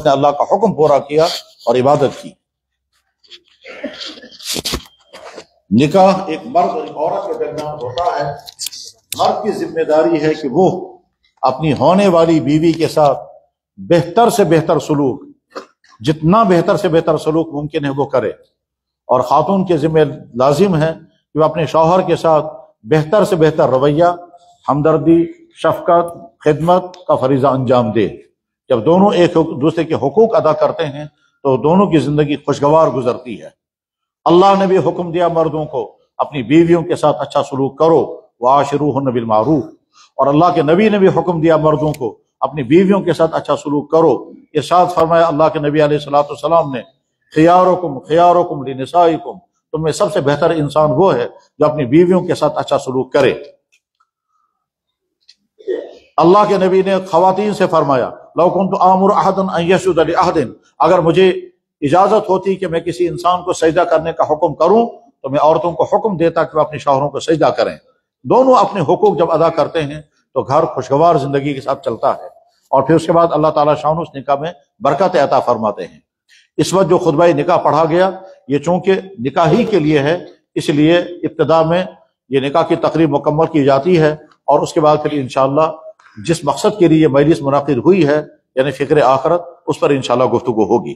اس نے اللہ کا حکم پورا کیا اور عبادت کی۔ نکاح ایک مرد اور ایک عورت کے درمیان ہوتا ہے۔ مرد کی ذمہ داری ہے کہ وہ اپنی ہونے والی بیوی کے ساتھ بہتر سے بہتر سلوک، جتنا بہتر سے بہتر سلوک ممکن ہے وہ کرے، اور خاتون کے ذمہ لازم ہے کہ وہ اپنے شوہر کے ساتھ بہتر سے بہتر رویہ، ہمدردی، شفقت، خدمت کا فریضہ انجام دے۔ جب دونوں ایک دوسرے کے حقوق ادا کرتے ہیں تو دونوں کی زندگی خوشگوار گزرتی ہے۔ اللہ نے بھی حکم دیا مردوں کو اپنی بیویوں کے ساتھ اچھا سلوک کرو، وعاشروہن بالمعروف، اور اللہ کے نبی نے بھی حکم دیا مردوں کو اپنی بیویوں کے ساتھ اچھا سلوک کرو۔ ارشاد فرمایا اللہ کے نبی علیہ الصلوۃ والسلام نے، خیارکم خیارکم لنسائکم، تم میں سب سے بہتر انسان وہ ہے جو اپنی بیویوں کے ساتھ اچھا سلوک کرے۔ اللہ کے نبی نے خواتین سے فرمایا لو کنت آمر احدا ان یسجد لاحد، اگر مجھے اجازت ہوتی کہ میں کسی انسان کو سجدہ کرنے کا حکم کروں تو میں عورتوں کو حکم دیتا کہ وہ اپنے شوہروں کو سجدہ کریں۔ دونوں اپنے حقوق جب ادا کرتے ہیں تو گھر خوشگوار زندگی کے ساتھ چلتا ہے، اور پھر اس کے بعد اللہ تعالیٰ شان اس نکاح میں برکت عطا فرماتے ہیں۔ اس وقت جو خطبہ نکاح پڑھا گیا یہ چونکہ نکاح ہی کے لیے ہے، اس لیے ابتدا میں یہ نکاح کی تقریب مکمل کی جاتی ہے، اور اس کے بعد پھر انشاءاللہ جس مقصد کے لیے یہ مجلس منعقد ہوئی ہے یعنی فکر آخرت، اس پر انشاءاللہ گفتگو ہوگی۔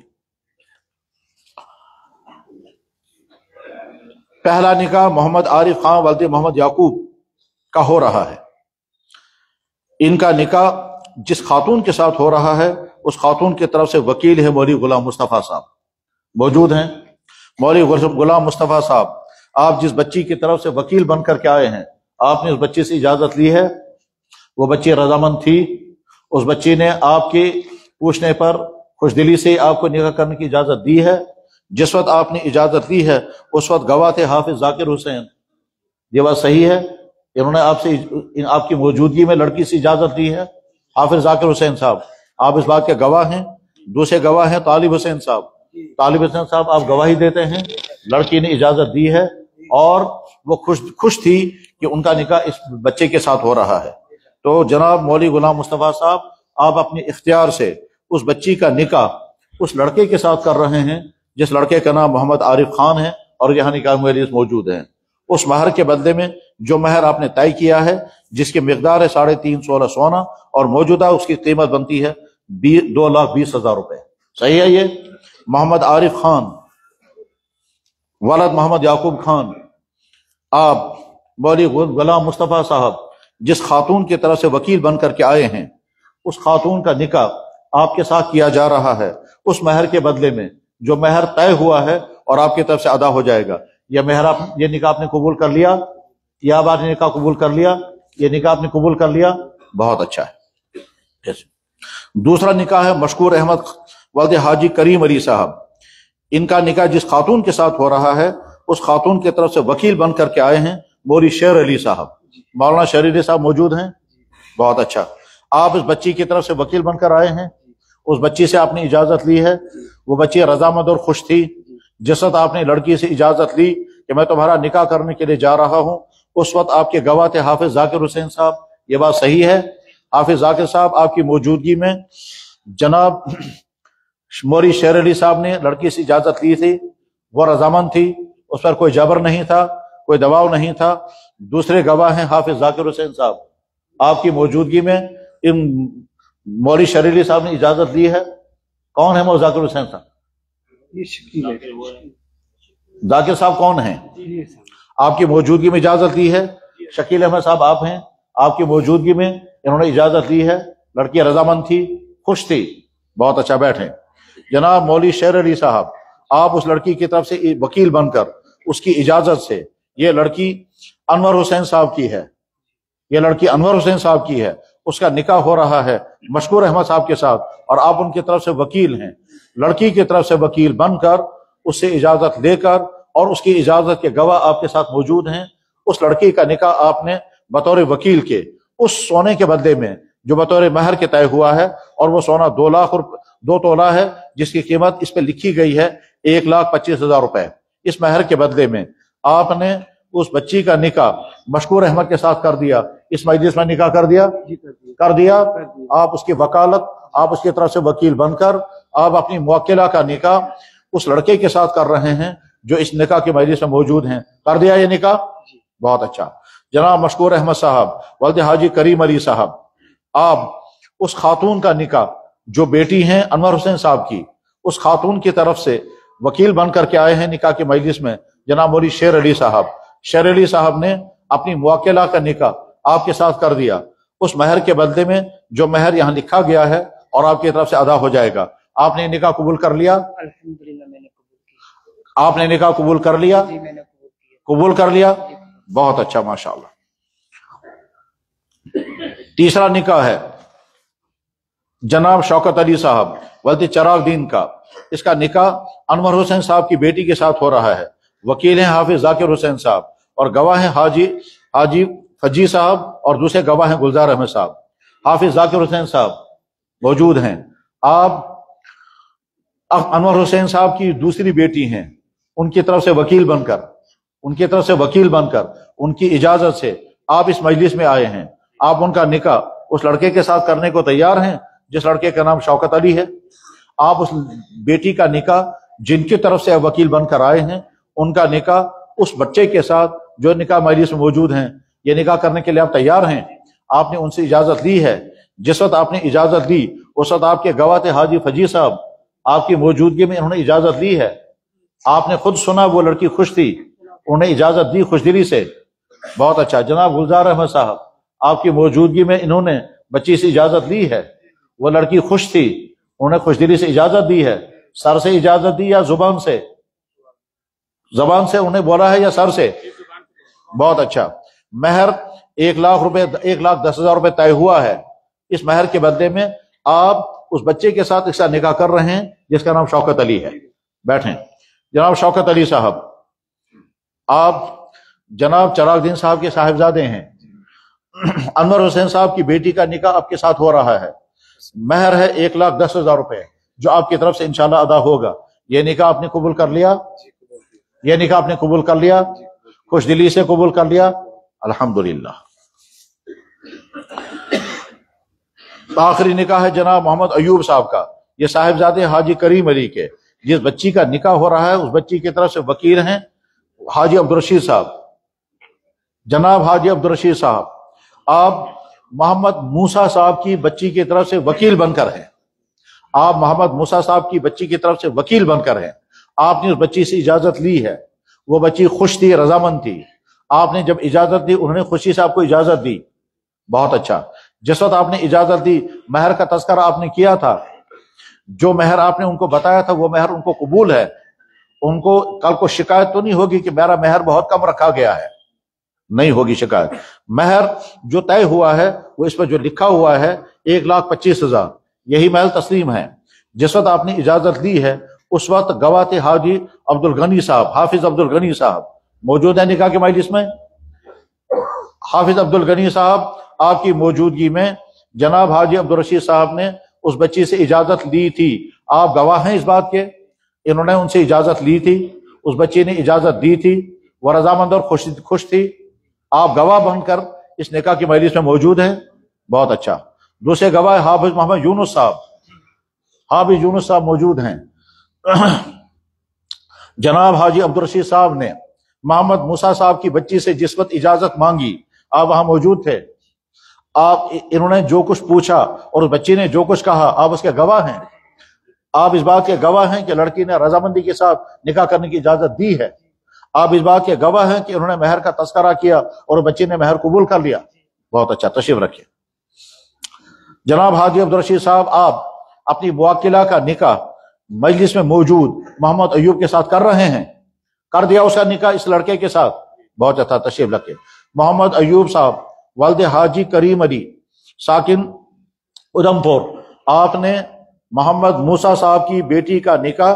پہلا نکاح محمد عارف خان والد محمد یعقوب کا ہو رہا ہے۔ ان کا نکاح جس خاتون کے ساتھ ہو رہا ہے اس خاتون کی طرف سے وکیل ہے مولوی غلام مصطفیٰ صاحب، موجود ہیں۔ مولوی غلام مصطفیٰ صاحب، آپ جس بچی کی طرف سے وکیل بن کر کے آئے ہیں، آپ نے اس بچی سے اجازت لی ہے؟ وہ بچی رضامند تھی؟ اس بچی نے آپ کے پوچھنے پر خوش دلی سے آپ کو نکاح کرنے کی اجازت دی ہے؟ جس وقت آپ نے اجازت لی ہے اس وقت گواہ تھے حافظ ذاکر حسین، یہ بات صحیح ہے؟ انہوں نے آپ سے آپ کی موجودگی میں لڑکی سے اجازت لی ہے؟ حافظ ذاکر حسین صاحب آپ اس بات کے گواہ ہیں۔ دوسرے گواہ ہیں طالب حسین صاحب، طالب حسین صاحب آپ گواہی دیتے ہیں لڑکی نے اجازت دی ہے، اور وہ خوش تھی کہ ان کا نکاح اس بچے کے ساتھ ہو رہا ہے۔ تو جناب مولوی غلام مصطفیٰ صاحب، آپ اپنے اختیار سے اس بچی کا نکاح اس لڑکے کے ساتھ کر رہے ہیں جس لڑکے کا نام محمد عارف خان ہے، اور یہاں نکاح مجلس موجود ہیں۔ اس مہر کے بدلے میں جو مہر آپ نے طے کیا ہے جس کی مقدار ہے 3.5 سونا، اور موجودہ اس کی قیمت بنتی ہے 2,20,000 روپے، صحیح ہے؟ یہ محمد عارف خان ولد محمد یعقوب خان، آپ مولوی غلام مصطفیٰ صاحب جس خاتون کی طرف سے وکیل بن کر کے آئے ہیں، اس خاتون کا نکاح آپ کے ساتھ کیا جا رہا ہے۔ اس مہر کے بدلے میں جو مہر طے ہوا ہے اور آپ کی طرف سے ادا ہو جائے گا، یہ نکاح آپ نے قبول کر لیا؟ یہ آپ نے نکاح قبول کر لیا؟ یہ نکاح آپ نے قبول کر لیا؟ بہت اچھا ہے۔ دوسرا نکاح ہے مشکور احمد والد حاجی کریم علی صاحب۔ ان کا نکاح جس خاتون کے ساتھ ہو رہا ہے اس خاتون کی طرف سے وکیل بن کر کے آئے ہیں مولوی شیر علی صاحب۔ مولانا شیر علی صاحب موجود ہیں؟ بہت اچھا۔ آپ اس بچی کی طرف سے وکیل بن کر آئے ہیں، اس بچی سے آپ نے اجازت لی ہے، وہ بچی رضامند اور خوش تھی۔ جس وقت آپ نے لڑکی سے اجازت لی کہ میں تمہارا نکاح کرنے کے لیے جا رہا ہوں، اس وقت آپ کے گواہ تھے حافظ ذاکر حسین صاحب، یہ بات صحیح ہے؟ حافظ ذاکر صاحب آپ کی موجودگی میں جناب مولوی شیر علی صاحب نے لڑکی سے اجازت لی تھی، وہ رضامند تھی، اس پر کوئی جبر نہیں تھا، کوئی دباؤ نہیں تھا۔ دوسرے گواہ ہیں حافظ ذاکر حسین صاحب، آپ کی موجودگی میں ان مولوی شیر علی صاحب نے اجازت لی ہے۔ کون ہے مولوی ذاکر حسین صاحب؟ ذاکر صاحب کون ہیں؟ آپ کی موجودگی میں اجازت دی ہے۔ شکیل احمد صاحب آپ ہیں، آپ کی موجودگی میں انہوں نے اجازت دی ہے، لڑکی رضامند تھی، خوش تھی، بہت اچھا۔ بیٹھیں جناب مولوی شیر علی صاحب، آپ اس لڑکی کی طرف سے وکیل بن کر اس کی اجازت سے، یہ لڑکی انور حسین صاحب کی ہے، یہ لڑکی انور حسین صاحب کی ہے، اس کا نکاح ہو رہا ہے مشکور احمد صاحب کے ساتھ، اور آپ ان کی طرف سے وکیل ہیں۔ لڑکی کی طرف سے وکیل بن کر اس سے اجازت لے کر، اور اس کی اجازت کے گواہ آپ کے ساتھ موجود ہیں، اس لڑکی کا نکاح آپ نے بطور وکیل کے اس سونے کے بدلے میں جو بطور مہر کے طے ہوا ہے، اور وہ سونا 2 تولہ ہے جس کی قیمت اس پہ لکھی گئی ہے 1,25,000 روپے، اس مہر کے بدلے میں آپ نے اس بچی کا نکاح مشکور احمد کے ساتھ کر دیا۔ اس مجلس میں نکاح کر دیا؟ آپ اس کی وکالت، آپ اس کی طرف سے وکیل بن کر آپ اپنی موکلہ کا نکاح اس لڑکے کے ساتھ کر رہے ہیں جو اس نکاح کے مجلس میں موجود ہیں. کر دیا یہ نکاح؟ بہت اچھا. جناب مشکور احمد صاحب ولد حاجی کریم علی صاحب، آپ اس خاتون کا نکاح جو بیٹی ہیں انور حسین صاحب کی، اس خاتون کی طرف سے وکیل بن کر کے آئے ہیں نکاح کے مجلس میں جناب مولوی شیر علی صاحب. شیر علی صاحب نے اپنی موکلہ کا نکاح آپ کے ساتھ کر دیا. اس مہر کے بدلے میں جو مہر یہاں لکھا گیا ہے اور آپ کی طرف سے ادا ہو جائے گا. آپ نے نکاح قبول کر لیا؟ الحمدللہ میں نے قبول کیا. آپ نے نکاح قبول کر لیا؟ جی میں نے قبول کیا. قبول کر لیا؟ بہت اچھا، ماشاءاللہ. تیسرا نکاح ہے جناب شوکت علی صاحب ولد چراغ دین کا. اس کا نکاح انور حسین صاحب کی بیٹی کے ساتھ ہو رہا ہے. وکیل ہیں حافظ ذاکر حسین صاحب اور گواہ ہیں حاجی فجی صاحب اور دوسرے گواہ ہیں گلزار احمد صاحب. حافظ ذاکر حسین صاحب موجود ہیں. آپ انور حسین صاحب کی دوسری بیٹی ہیں، ان کی طرف سے وکیل بن کر ان کی اجازت سے آپ اس مجلس میں آئے ہیں. آپ ان کا نکاح اس لڑکے کے ساتھ کرنے کو تیار ہیں جس لڑکے کا نام شوکت علی ہے. آپ اس بیٹی کا نکاح جن کی طرف سے وکیل بن کر آئے ہیں ان کا نکاح اس بچے کے ساتھ جو نکاح مجلس میں موجود ہیں، یہ نکاح کرنے کے لیے آپ تیار ہیں. آپ نے ان سے اجازت لی ہے. جس وقت آپ نے اجازت دی اس وقت آپ کے گواہ تھے حاجی فجی صاحب، آپ کی موجودگی میں انہوں نے اجازت لی ہے. آپ نے خود سنا وہ لڑکی خوش تھی، انہوں نے اجازت دی خوش دلی سے. بہت اچھا. جناب گلزار احمد صاحب، آپ کی موجودگی میں انہوں نے بچی سے اجازت لی ہے. وہ لڑکی خوش تھی، انہوں نے خوش دلی سے اجازت دی ہے. سر سے اجازت دی یا زبان سے؟ زبان سے انہیں بولا ہے یا سر سے؟ بہت اچھا. مہر 1,10,000 روپے طے ہوا ہے. اس مہر کے بدلے میں آپ اس بچے کے ساتھ اس کا نکاح کر رہے ہیں جس کا نام شوکت علی ہے. بیٹھیں. جناب شوکت علی صاحب، آپ جناب چراغ دین صاحب کے صاحبزادے ہیں. انور حسین صاحب کی بیٹی کا نکاح آپ کے ساتھ ہو رہا ہے. مہر ہے 1,10,000 روپے جو آپ کی طرف سے انشاءاللہ ادا ہوگا. یہ نکاح آپ نے قبول کر لیا؟ یہ نکاح آپ نے قبول کر لیا؟ خوش دلی سے قبول کر لیا؟ الحمدللہ. آخری نکاح ہے جناب محمد ایوب صاحب کا. یہ صاحبزادے حاجی کریم علی کے. جس بچی کا نکاح ہو رہا ہے اس بچی کی طرف سے وکیل ہیں حاجی عبدالرشید صاحب. جناب حاجی عبدالرشید صاحب، آپ محمد موسیٰ صاحب کی بچی کی طرف سے وکیل بن کر ہیں. آپ محمد موسیٰ صاحب کی بچی کی طرف سے وکیل بن کر ہیں. آپ نے اس بچی سے اجازت لی ہے. وہ بچی خوش تھی، رضامند تھی. آپ نے جب اجازت دی انہوں نے خوشی سے آپ کو اجازت دی. بہت اچھا. جس وقت آپ نے اجازت دی مہر کا تذکرہ آپ نے کیا تھا. جو مہر آپ نے ان کو بتایا تھا وہ مہر ان کو قبول ہے. ان کو کل کو شکایت تو نہیں ہوگی کہ میرا مہر بہت کم رکھا گیا ہے؟ نہیں ہوگی شکایت. مہر جو طے ہوا ہے وہ اس پر جو لکھا ہوا ہے 1,25,000 یہی مہر تسلیم ہے. جس وقت آپ نے اجازت لی ہے اس وقت گواہ تھے حاجی عبدالغنی صاحب، حافظ عبدالغنی صاحب موجود ہیں نکاح کے مجلس میں. حافظ عبدالغنی صاحب، آپ کی موجودگی میں جناب حاجی عبدالرشید صاحب نے اس بچی سے اجازت لی تھی. آپ گواہ ہیں اس بات کے. انہوں نے ان سے اجازت لی تھی، اس بچی نے اجازت دی تھی، وہ رضامند اور خوش تھی. آپ گواہ بن کر اس نکاح کی مجلس میں موجود ہیں. بہت اچھا. دوسرے گواہ حافظ محمد یونس صاحب، حافظ یونس صاحب موجود ہیں. جناب حاجی عبدالرشید صاحب نے محمد موسیٰ صاحب کی بچی سے جس وقت اجازت مانگی آپ وہاں موجود تھے. انہوں نے جو کچھ پوچھا اور اس بچی نے جو کچھ کہا آپ اس کے گواہ ہیں. آپ اس بات کے گواہ ہیں کہ لڑکی نے رضامندی کے ساتھ نکاح کرنے کی اجازت دی ہے. آپ اس بات کے گواہ ہیں کہ انہوں نے مہر کا تذکرہ کیا اور بچی نے مہر قبول کر لیا. بہت اچھا. تشریف رکھیں. جناب حاجی عبدالرشید صاحب، آپ اپنی موکلہ کا نکاح مجلس میں موجود محمد ایوب کے ساتھ کر رہے ہیں. کر دیا اس کا نکاح اس لڑکے کے ساتھ. بہت اچھا. تشریف رکھیں. محمد ایوب صاحب والد حاجی کریم علی ساکن ادھمپور، آپ نے محمد موسیٰ صاحب کی بیٹی کا نکاح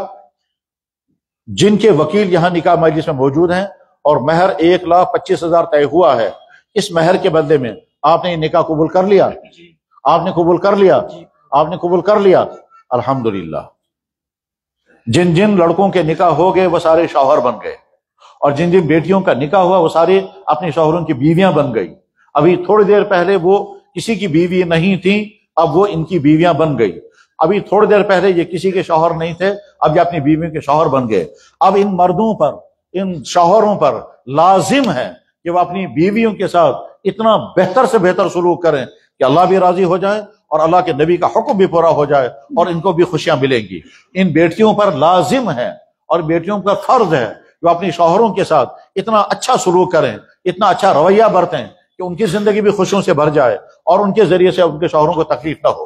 جن کے وکیل یہاں نکاح مجلس میں موجود ہیں اور مہر 1,25,000 طے ہوا ہے، اس مہر کے بدلے میں آپ نے یہ نکاح قبول کر لیا؟ آپ نے قبول کر لیا؟ آپ نے قبول کر لیا؟ الحمدللہ. جن جن لڑکوں کے نکاح ہو گئے وہ سارے شوہر بن گئے اور جن جن بیٹیوں کا نکاح ہوا وہ سارے اپنے شوہروں کی بیویاں بن گئی. ابھی تھوڑی دیر پہلے وہ کسی کی بیوی نہیں تھیں، اب وہ ان کی بیویاں بن گئی. ابھی تھوڑی دیر پہلے یہ کسی کے شوہر نہیں تھے، اب یہ اپنی بیویوں کے شوہر بن گئے۔ اب ان مردوں پر، ان شوہروں پر لازم ہے کہ وہ اپنی بیویوں کے ساتھ اتنا بہتر سے بہتر سلوک کریں کہ اللہ بھی راضی ہو جائے اور اللہ کے نبی کا حکم بھی پورا ہو جائے اور ان کو بھی خوشیاں ملیں گی۔ ان بیٹیوں پر لازم ہے اور بیٹیوں کا فرض ہے کہ وہ اپنی شوہروں کے ساتھ اتنا اچھا سلوک کریں، اتنا اچھا رویہ برتیں کہ ان کی زندگی بھی خوشیوں سے بھر جائے اور ان کے ذریعے سے ان کے شوہروں کو تکلیف نہ ہو۔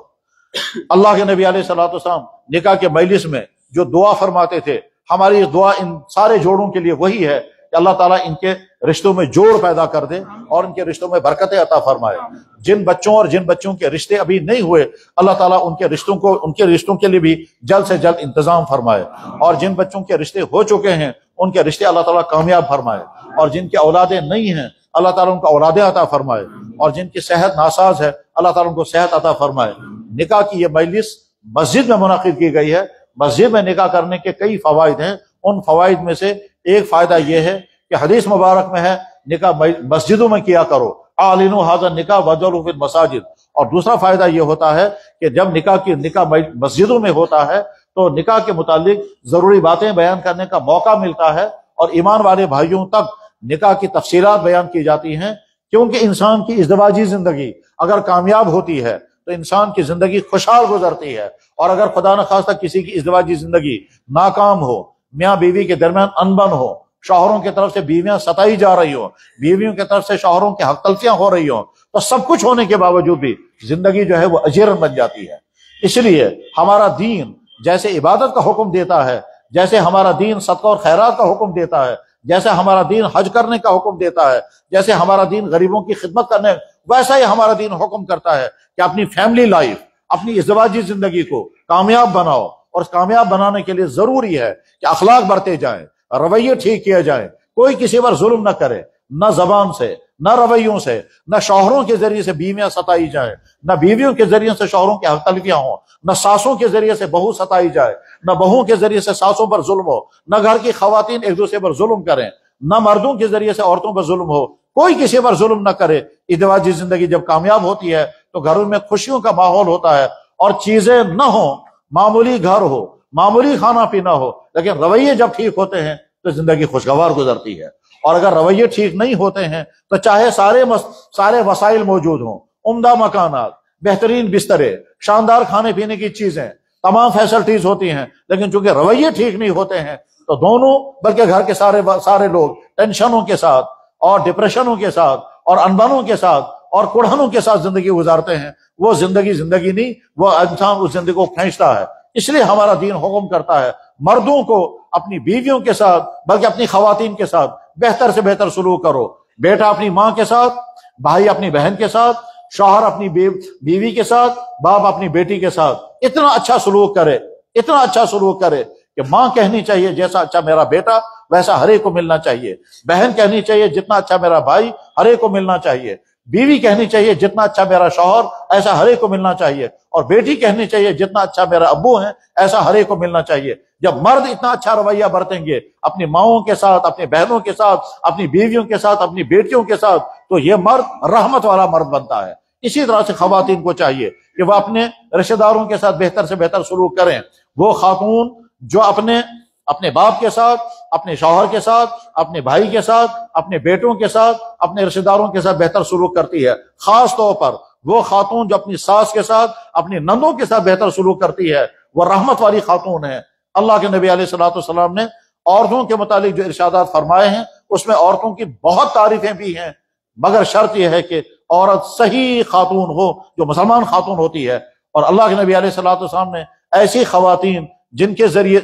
اللہ کے نبی علیہ الصلوۃ والسلام نکاح کے مجلس میں جو دعا فرماتے تھے، ہماری دعا ان سارے جوڑوں کے لیے وہی ہے کہ اللہ تعالیٰ ان کے رشتوں میں جوڑ پیدا کر دے اور ان کے رشتوں میں برکتیں عطا فرمائے۔ جن بچوں اور جن بچوں کے رشتے ابھی نہیں ہوئے، اللہ تعالیٰ ان کے رشتوں کے لیے بھی جلد سے جلد انتظام فرمائے، اور جن بچوں کے رشتے ہو چکے ہیں ان کے رشتے اللہ تعالیٰ کامیاب فرمائے، اور جن کی اولادیں نہیں ہیں اللہ تعالیٰ ان کو اولادیں عطا فرمائے، اور جن کی صحت ناساز ہے اللہ تعالیٰ ان کو صحت عطا فرمائے۔ نکاح کی یہ مجلس مسجد میں منعقد کی گئی ہے۔ مسجد میں نکاح کرنے کے کئی فوائد ہیں، ان فوائد میں سے ایک فائدہ یہ ہے کہ حدیث مبارک میں ہے نکاح مسجدوں میں کیا کرو، اعلنوا ھذا النکاح واجعلوہ فی المساجد۔ اور دوسرا فائدہ یہ ہوتا ہے کہ جب نکاح مسجدوں میں ہوتا ہے تو نکاح کے متعلق ضروری باتیں بیان کرنے کا موقع ملتا ہے، اور ایمان والے بھائیوں تک نکاح کی تفصیلات بیان کی جاتی ہیں، کیونکہ انسان کی ازدواجی زندگی اگر کامیاب ہوتی ہے تو انسان کی زندگی خوشحال گزرتی ہے، اور اگر خدا نخواستہ کسی کی ازدواجی زندگی ناکام ہو، میاں بیوی کے درمیان انبن ہو، شوہروں کی طرف سے بیویاں ستائی جا رہی ہوں، بیویوں کی طرف سے شوہروں کے حق تلفیاں ہو رہی ہوں، تو سب کچھ ہونے کے باوجود بھی زندگی جو ہے وہ اجیرن بن جاتی ہے۔ اس لیے ہمارا دین جیسے عبادت کا حکم دیتا ہے، جیسے ہمارا دین صدقہ اور خیرات کا حکم دیتا ہے، جیسے ہمارا دین حج کرنے کا حکم دیتا ہے، جیسے ہمارا دین غریبوں کی خدمت کرنے، ویسا ہی ہمارا دین حکم کرتا ہے کہ اپنی فیملی لائف، اپنی ازدواجی زندگی کو کامیاب بناؤ، اور اس کامیاب بنانے کے لیے ضروری ہے کہ اخلاق برتے جائیں، رویے ٹھیک کیے جائیں، کوئی کسی پر ظلم نہ کرے، نہ زبان سے، نہ رویوں سے، نہ شوہروں کے ذریعے سے بیویاں ستائی جائیں، نہ بیویوں کے ذریعے سے شوہروں کے حق تلفیاں ہوں، نہ ساسوں کے ذریعے سے بہو ستائی جائے، نہ بہووں کے ذریعے سے ساسوں پر ظلم ہو، نہ گھر کی خواتین ایک دوسرے پر ظلم کریں، نہ مردوں کے ذریعے سے عورتوں پر ظلم ہو، کوئی کسی پر ظلم نہ کرے۔ ازدواجی زندگی جب کامیاب ہوتی ہے تو گھروں میں خوشیوں کا ماحول ہوتا ہے، اور چیزیں نہ ہوں، معمولی گھر ہو، معمولی کھانا پینا ہو، لیکن رویے جب ٹھیک ہوتے ہیں تو زندگی خوشگوار گزرتی ہے۔ اور اگر رویے ٹھیک نہیں ہوتے ہیں تو چاہے سارے وسائل موجود ہوں، عمدہ مکانات، بہترین بسترے، شاندار کھانے پینے کی چیزیں، تمام فیسلٹیز ہوتی ہیں، لیکن چونکہ رویے ٹھیک نہیں ہوتے ہیں تو دونوں بلکہ گھر کے سارے لوگ ٹینشنوں کے ساتھ اور ڈپریشنوں کے ساتھ اور انبنوں کے ساتھ اور کڑھنوں کے ساتھ زندگی گزارتے ہیں۔ وہ زندگی نہیں، وہ انسان اس زندگی کو کھینچتا ہے۔ اس لیے ہمارا دین حکم کرتا ہے مردوں کو اپنی بیویوں کے ساتھ بلکہ اپنی خواتین کے ساتھ بہتر سے بہتر سلوک کرو۔ بیٹا اپنی ماں کے ساتھ، بھائی اپنی بہن کے ساتھ، شوہر اپنی بیوی کے ساتھ، باپ اپنی بیٹی کے ساتھ اتنا اچھا سلوک کرے، اتنا اچھا سلوک کرے کہ ماں کہنی چاہیے جیسا اچھا میرا بیٹا ویسا ہر ایک کو ملنا چاہیے، بہن کہنی چاہیے جتنا اچھا میرا بھائی ہر ایک کو ملنا چاہیے، بیوی کہنی چاہیے جتنا اچھا میرا شوہر ایسا ہر ایک کو ملنا چاہیے، اور بیٹی کہنی چاہیے جتنا اچھا میرا ابو ہے ایسا ہر ایک کو ملنا چاہیے۔ جب مرد اتنا اچھا رویہ برتیں گے اپنی ماؤں کے ساتھ، اپنی بہنوں کے ساتھ، اپنی بیویوں کے ساتھ، اپنی بیٹیوں کے ساتھ، تو یہ مرد رحمت والا مرد بنتا ہے۔ اسی طرح سے خواتین کو چاہیے کہ وہ اپنے رشتہ داروں کے ساتھ بہتر سے بہتر سلوک کریں۔ وہ خاتون جو اپنے باپ کے ساتھ، اپنے شوہر کے ساتھ، اپنے بھائی کے ساتھ، اپنے بیٹوں کے ساتھ، اپنے رشتہ داروں کے ساتھ بہتر سلوک کرتی ہے، خاص طور پر وہ خاتون جو اپنی ساس کے ساتھ، اپنی نندوں کے ساتھ بہتر سلوک کرتی ہے، وہ رحمت والی خاتون ہے۔ اللہ کے نبی علیہ الصلوۃ والسلام نے عورتوں کے متعلق جو ارشادات فرمائے ہیں اس میں عورتوں کی بہت تعریفیں بھی ہیں، مگر شرط یہ ہے کہ عورت صحیح خاتون ہو جو مسلمان خاتون ہوتی ہے۔ اور اللہ کے نبی علیہ الصلوۃ والسلام نے ایسی خواتین جن کے ذریعے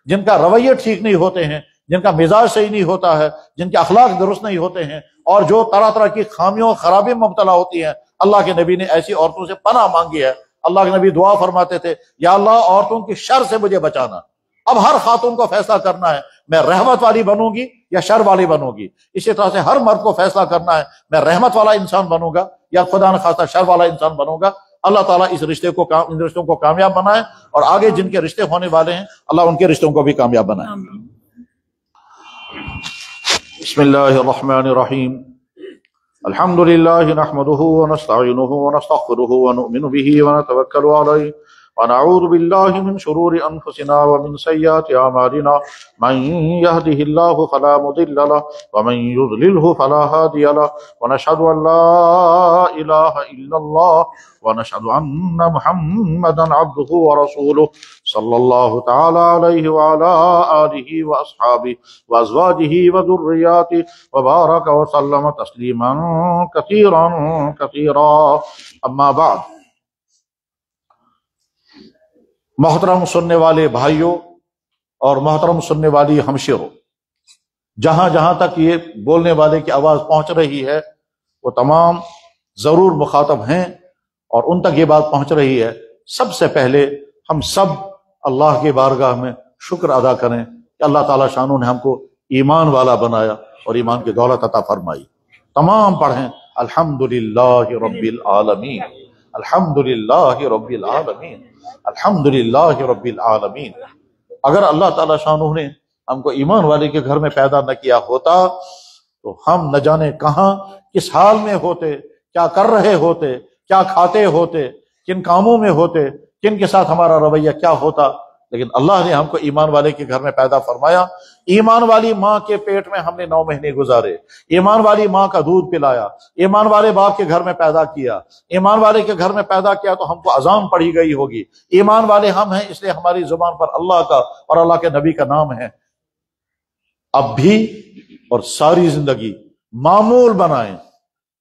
جن کا رویے ٹھیک نہیں ہوتے ہیں، جن کا مزاج صحیح نہیں ہوتا ہے، جن کے اخلاق درست نہیں ہوتے ہیں، اور جو طرح طرح کی خامیوں خرابی میں مبتلا ہوتی ہیں، اللہ کے نبی نے ایسی عورتوں سے پناہ مانگی ہے۔ اللہ کے نبی دعا فرماتے تھے، یا اللہ عورتوں کی شر سے مجھے بچانا۔ اب ہر خاتون کو فیصلہ کرنا ہے میں رحمت والی بنوں گی یا شر والی بنوں گی۔ اسی طرح سے ہر مرد کو فیصلہ کرنا ہے میں رحمت والا انسان بنوں گا یا خدا نخواستہ شر والا انسان بنوں گا۔ اللہ تعالیٰ ان رشتوں کو کامیاب بنائے، اور آگے جن کے رشتے ہونے والے ہیں اللہ ان کے رشتوں کو بھی کامیاب بنائے۔ بسم اللہ الرحمن الرحیم، الحمد للہ نحمده ونستعینه ونستغفره ونؤمن به ونتوکل علیہ ونعوذ بالله من شرور أنفسنا ومن سيئات أعمالنا من يهده الله فلا مضل له ومن يضلله فلا هادي له ونشهد أن لا إله إلا الله ونشهد أن محمدا عبده ورسوله صلى الله تعالى عليه وعلى آله وأصحابه وأزواجه وذرياته وبارك وسلم تسليما كثيرا كثيرا أما بعد. محترم سننے والے بھائیوں اور محترم سننے والی ہمشیروں، جہاں جہاں تک یہ بولنے والے کی آواز پہنچ رہی ہے وہ تمام ضرور مخاطب ہیں اور ان تک یہ بات پہنچ رہی ہے. سب سے پہلے ہم سب اللہ کی بارگاہ میں شکر ادا کریں کہ اللہ تعالیٰ شانو نے ہم کو ایمان والا بنایا اور ایمان کی دولت عطا فرمائی. تمام پڑھیں الحمدللہ رب العالمین، الحمدللہ رب العالمین، الحمدللہ رب العالمین. اگر اللہ تعالیٰ شانو نے ہم کو ایمان والے کے گھر میں پیدا نہ کیا ہوتا تو ہم نہ جانے کہاں کس حال میں ہوتے، کیا کر رہے ہوتے، کیا کھاتے ہوتے، کن کاموں میں ہوتے، کن کے ساتھ ہمارا رویہ کیا ہوتا. لیکن اللہ نے ہم کو ایمان والے کے گھر میں پیدا فرمایا. ایمان والی ماں کے پیٹ میں ہم نے 9 مہینے گزارے، ایمان والی ماں کا دودھ پلایا، ایمان والے باپ کے گھر میں پیدا کیا، ایمان والے کے گھر میں پیدا کیا تو ہم کو اذان پڑھی گئی ہوگی. ایمان والے ہم ہیں اس لیے ہماری زبان پر اللہ کا اور اللہ کے نبی کا نام ہے. اب بھی اور ساری زندگی معمول بنائیں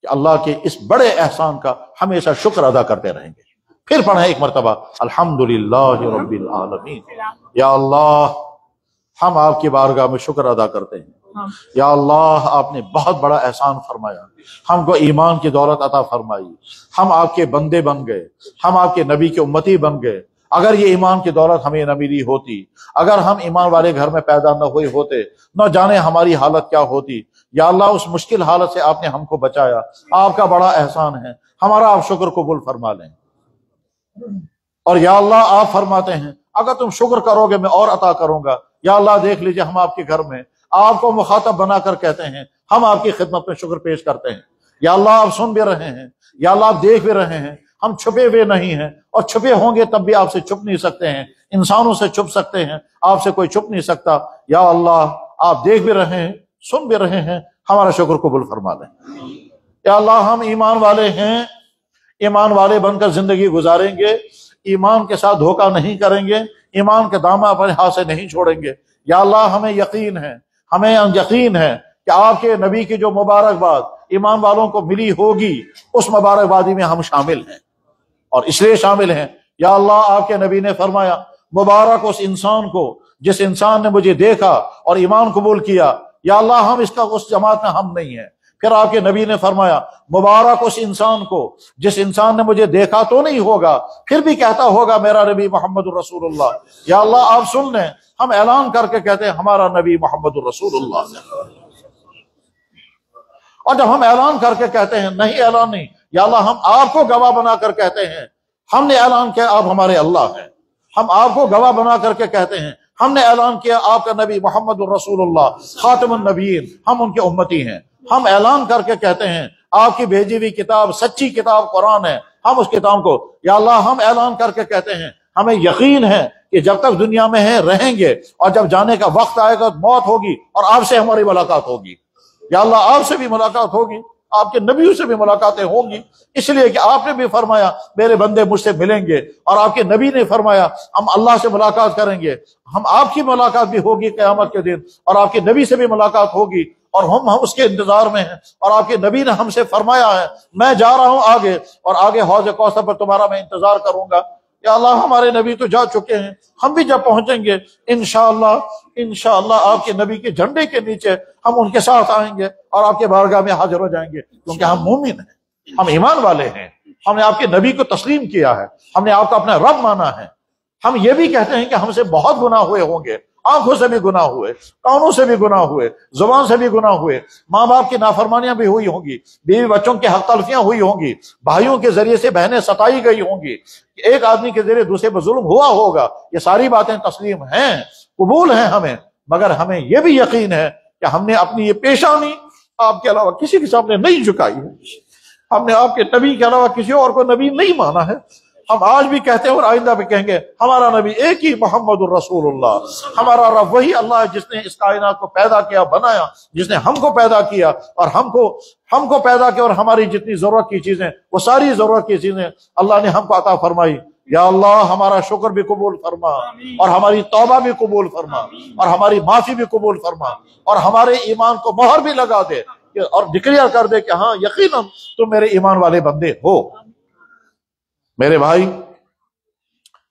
کہ اللہ کے اس بڑے احسان کا ہمیشہ شکر ادا کرتے رہیں گے. پھر پڑھیں ایک مرتبہ الحمدللہ رب العالمین. یا اللہ ہم آپ کی بارگاہ میں شکر ادا کرتے ہیں. یا اللہ آپ نے بہت بڑا احسان فرمایا، ہم کو ایمان کی دولت عطا فرمائی، ہم آپ کے بندے بن گئے، ہم آپ کے نبی کے امتی بن گئے. اگر یہ ایمان کی دولت ہمیں نہ ملی ہوتی، اگر ہم ایمان والے گھر میں پیدا نہ ہوئے ہوتے، نہ جانے ہماری حالت کیا ہوتی. یا اللہ اس مشکل حالت سے آپ نے ہم کو بچایا، آپ کا بڑا احسان ہے، ہمارا آپ شکر قبول فرما لیں. اور یا اللہ آپ فرماتے ہیں اگر تم شکر کرو گے میں اور عطا کروں گا. یا اللہ دیکھ لیجئے ہم آپ کے گھر میں آپ کو مخاطب بنا کر کہتے ہیں، ہم آپ کی خدمت میں شکر پیش کرتے ہیں. یا اللہ آپ سن بھی رہے ہیں، یا اللہ آپ دیکھ بھی رہے ہیں، ہم چھپے ہوئے نہیں ہیں اور چھپے ہوں گے تب بھی آپ سے چھپ نہیں سکتے ہیں. انسانوں سے چھپ سکتے ہیں، آپ سے کوئی چھپ نہیں سکتا. یا اللہ آپ دیکھ بھی رہے ہیں، سن بھی رہے ہیں، ہمارا شکر قبول فرما لیں. یا اللہ ہم ایمان والے ہیں، ایمان والے بن کر زندگی گزاریں گے، ایمان کے ساتھ دھوکہ نہیں کریں گے، ایمان کے دامن اپنے ہاتھ سے نہیں چھوڑیں گے. یا اللہ ہمیں یقین ہے کہ آپ کے نبی کی جو مبارکباد ایمان والوں کو ملی ہوگی اس مبارکبادی میں ہم شامل ہیں، اور اس لیے شامل ہیں. یا اللہ آپ کے نبی نے فرمایا مبارک اس انسان کو جس انسان نے مجھے دیکھا اور ایمان قبول کیا. یا اللہ ہم اس جماعت میں ہم نہیں ہیں. پھر آپ کے نبی نے فرمایا مبارک اس انسان کو جس انسان نے مجھے دیکھا تو نہیں ہوگا پھر بھی کہتا ہوگا میرا نبی محمد الرسول اللہ. یا اللہ آپ سن لیں، ہم اعلان کر کے کہتے ہیں ہمارا نبی محمد الرسول اللہ. اور جب ہم اعلان کر کے کہتے ہیں، نہیں اعلان نہیں، یا اللہ ہم آپ کو گواہ بنا کر کہتے ہیں، ہم نے اعلان کیا آپ ہمارے اللہ ہیں. ہم آپ کو گواہ بنا کر کے کہتے ہیں، ہم نے اعلان کیا آپ کا نبی محمد الرسول اللہ خاتم النبیین، ہم ان کے امتی ہیں. ہم اعلان کر کے کہتے ہیں آپ کی بھیجی ہوئی کتاب سچی کتاب قرآن ہے، ہم اس کتاب کو. یا اللہ ہم اعلان کر کے کہتے ہیں ہمیں یقین ہے کہ جب تک دنیا میں ہیں رہیں گے، اور جب جانے کا وقت آئے گا موت ہوگی اور آپ سے ہماری ملاقات ہوگی. یا اللہ آپ سے بھی ملاقات ہوگی، آپ کے نبیوں سے بھی ملاقاتیں ہوں گی، اس لیے کہ آپ نے بھی فرمایا میرے بندے مجھ سے ملیں گے، اور آپ کے نبی نے فرمایا ہم اللہ سے ملاقات کریں گے. ہم آپ کی ملاقات بھی ہوگی قیامت کے دن، اور آپ کے نبی سے بھی ملاقات ہوگی، اور ہم اس کے انتظار میں ہیں. اور آپ کے نبی نے ہم سے فرمایا ہے میں جا رہا ہوں آگے، اور آگے حوض کوثر پر تمہارا میں انتظار کروں گا. یا اللہ ہمارے نبی تو جا چکے ہیں، ہم بھی جب پہنچیں گے انشاءاللہ آپ کے نبی کے جھنڈے کے نیچے ہم ان کے ساتھ آئیں گے اور آپ کے بارگاہ میں حاضر ہو جائیں گے، کیونکہ ہم مومن ہیں، ہم ایمان والے ہیں، ہم نے آپ کے نبی کو تسلیم کیا ہے، ہم نے آپ کو اپنا رب مانا ہے. ہم یہ بھی کہتے ہیں کہ ہم سے بہت گناہ ہوئے ہوں گے، آنکھوں سے بھی گناہ ہوئے، کانوں سے بھی گناہ ہوئے، زبان سے بھی گناہ ہوئے، ماں باپ کی نافرمانیاں بھی ہوئی ہوں گی، بیوی بچوں کی حق تلفیاں ہوئی ہوں گی، بھائیوں کے ذریعے سے بہنیں ستائی گئی ہوں گی، ایک آدمی کے ذریعے دوسرے پر ظلم ہوا ہوگا. یہ ساری باتیں تسلیم ہیں، قبول ہیں ہمیں، مگر ہمیں یہ بھی یقین ہے کہ ہم نے اپنی یہ پیشانی آپ کے علاوہ کسی کے سامنے نہیں جھکائی ہے، ہم نے آپ کے نبی کے علاوہ کسی اور کو نبی نہیں مانا ہے، ہم آج بھی کہتے ہیں اور آئندہ بھی کہیں گے ہمارا نبی ایک ہی محمد الرسول اللہ، ہمارا رب وہی اللہ ہے جس نے اس کائنات کو پیدا کیا، بنایا، جس نے ہم کو پیدا کیا اور ہم کو پیدا کیا، اور ہماری جتنی ضرورت کی چیزیں وہ ساری ضرورت کی چیزیں اللہ نے ہم کو عطا فرمائی۔ یا اللہ ہمارا شکر بھی قبول فرما، اور ہماری توبہ بھی قبول فرما، اور ہماری معافی بھی قبول فرما، اور ہمارے ایمان کو مہر بھی لگا دے اور ڈکلیئر کر دے کہ ہاں یقیناً تم میرے ایمان والے بندے ہو۔ میرے بھائی،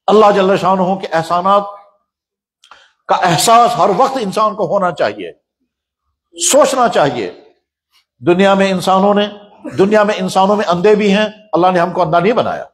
اللہ جل شانہ کے احسانات کا احساس ہر وقت انسان کو ہونا چاہیے، سوچنا چاہیے۔ دنیا میں انسانوں میں اندھے بھی ہیں، اللہ نے ہم کو اندھا نہیں بنایا۔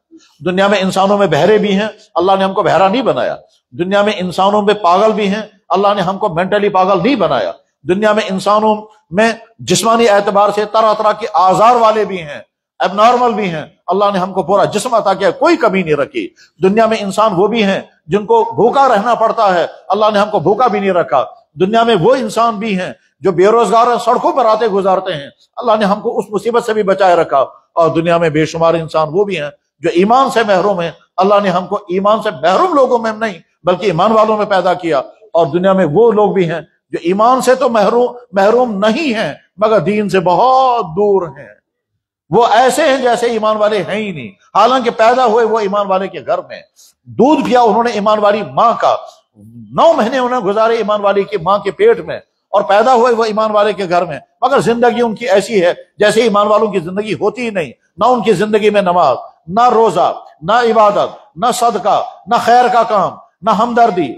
دنیا میں انسانوں میں بہرے بھی ہیں، اللہ نے ہم کو بہرا نہیں بنایا۔ دنیا میں انسانوں میں پاگل بھی ہیں، اللہ نے ہم کو مینٹلی پاگل نہیں بنایا۔ دنیا میں انسانوں میں جسمانی اعتبار سے طرح طرح کے آزار والے بھی ہیں، اب نارمل بھی ہیں، اللہ نے ہم کو پورا جسم عطا کیا، کوئی کمی نہیں رکھی۔ دنیا میں انسان وہ بھی ہیں جن کو بھوکا رہنا پڑتا ہے، اللہ نے ہم کو بھوکا بھی نہیں رکھا۔ دنیا میں وہ انسان بھی ہیں جو بے روزگار ہیں، سڑکوں پر آتے گزارتے ہیں، اللہ نے ہم کو اس مصیبت سے بھی بچائے رکھا۔ اور دنیا میں بے شمار انسان وہ بھی ہیں جو ایمان سے محروم ہیں، اللہ نے ہم کو ایمان سے محروم لوگوں میں نہیں بلکہ ایمان والوں میں پیدا کیا۔ اور دنیا میں وہ لوگ بھی ہیں جو ایمان سے تو محروم نہیں ہیں مگر دین سے بہت دور ہیں، وہ ایسے ہیں جیسے ایمان والے ہیں ہی نہیں، حالانکہ پیدا ہوئے وہ ایمان والے کے گھر میں، دودھ پیا انہوں نے ایمان والی ماں کا، 9 مہینے انہوں نے گزارے ایمان والی کی ماں کے پیٹ میں، اور پیدا ہوئے وہ ایمان والے کے گھر میں، مگر زندگی ان کی ایسی ہے جیسے ایمان والوں کی زندگی ہوتی ہی نہیں۔ نہ ان کی زندگی میں نماز، نہ روزہ، نہ عبادت، نہ صدقہ، نہ خیر کا کام، نہ ہمدردی،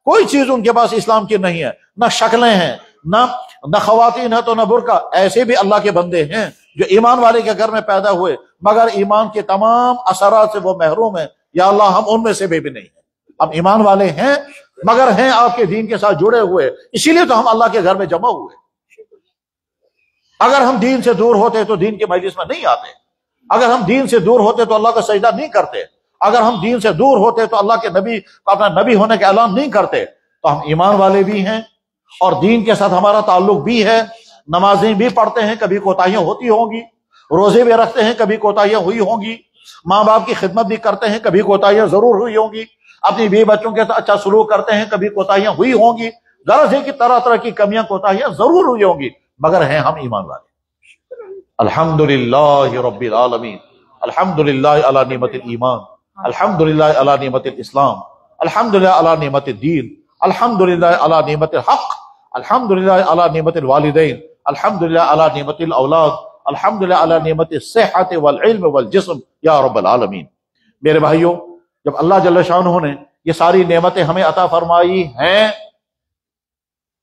کوئی چیز ان کے پاس اسلام کی نہیں ہے، نہ شکلیں ہیں، نہ خواتین ہے تو نہ برقع۔ ایسے بھی اللہ کے بندے ہیں جو ایمان والے کے گھر میں پیدا ہوئے مگر ایمان کے تمام اثرات سے وہ محروم ہیں۔ یا اللہ ہم ان میں سے بھی نہیں ہیں، ہم ایمان والے ہیں مگر ہیں آپ کے دین کے ساتھ جڑے ہوئے، اسی لیے تو ہم اللہ کے گھر میں جمع ہوئے۔ اگر ہم دین سے دور ہوتے تو دین کے مجلس میں نہیں آتے، اگر ہم دین سے دور ہوتے تو اللہ کا سجدہ نہیں کرتے، اگر ہم دین سے دور ہوتے تو اللہ کے نبی اپنا نبی ہونے کا اعلان نہیں کرتے۔ تو ہم ایمان والے بھی ہیں اور دین کے ساتھ ہمارا تعلق بھی ہے، نمازیں بھی پڑھتے ہیں، کبھی کوتاہیاں ہوتی ہوں گی، روزے بھی رکھتے ہیں، کبھی کوتاہیاں ہوئی ہوں گی، ماں باپ کی خدمت بھی کرتے ہیں، کبھی کوتاہیاں ضرور ہوئی ہوں گی، اپنی بیوی بچوں کے ساتھ اچھا سلوک کرتے ہیں، کبھی کوتاہیاں ہوئی ہوں گی، غرض ہے کہ طرح طرح کی کمیاں کوتاہیاں ضرور ہوئی ہوں گی، مگر ہیں ہم ایمان والے۔ الحمدللہ رب العالمین، الحمدللہ علی نعمت الایمان، الحمدللہ علی نعمت الاسلام، الحمدللہ علی نعمت الدین، الحمدللہ علی نعمت الحق، الحمدللہ علی نعمت الوالدین، الحمدللہ علی نعمت الاولاد، الحمدللہ علی نعمت الصحت والعلم والجسم یا رب العالمین۔ میرے بھائیوں، جب اللہ جل شانہ نے یہ ساری نعمتیں ہمیں عطا فرمائی ہیں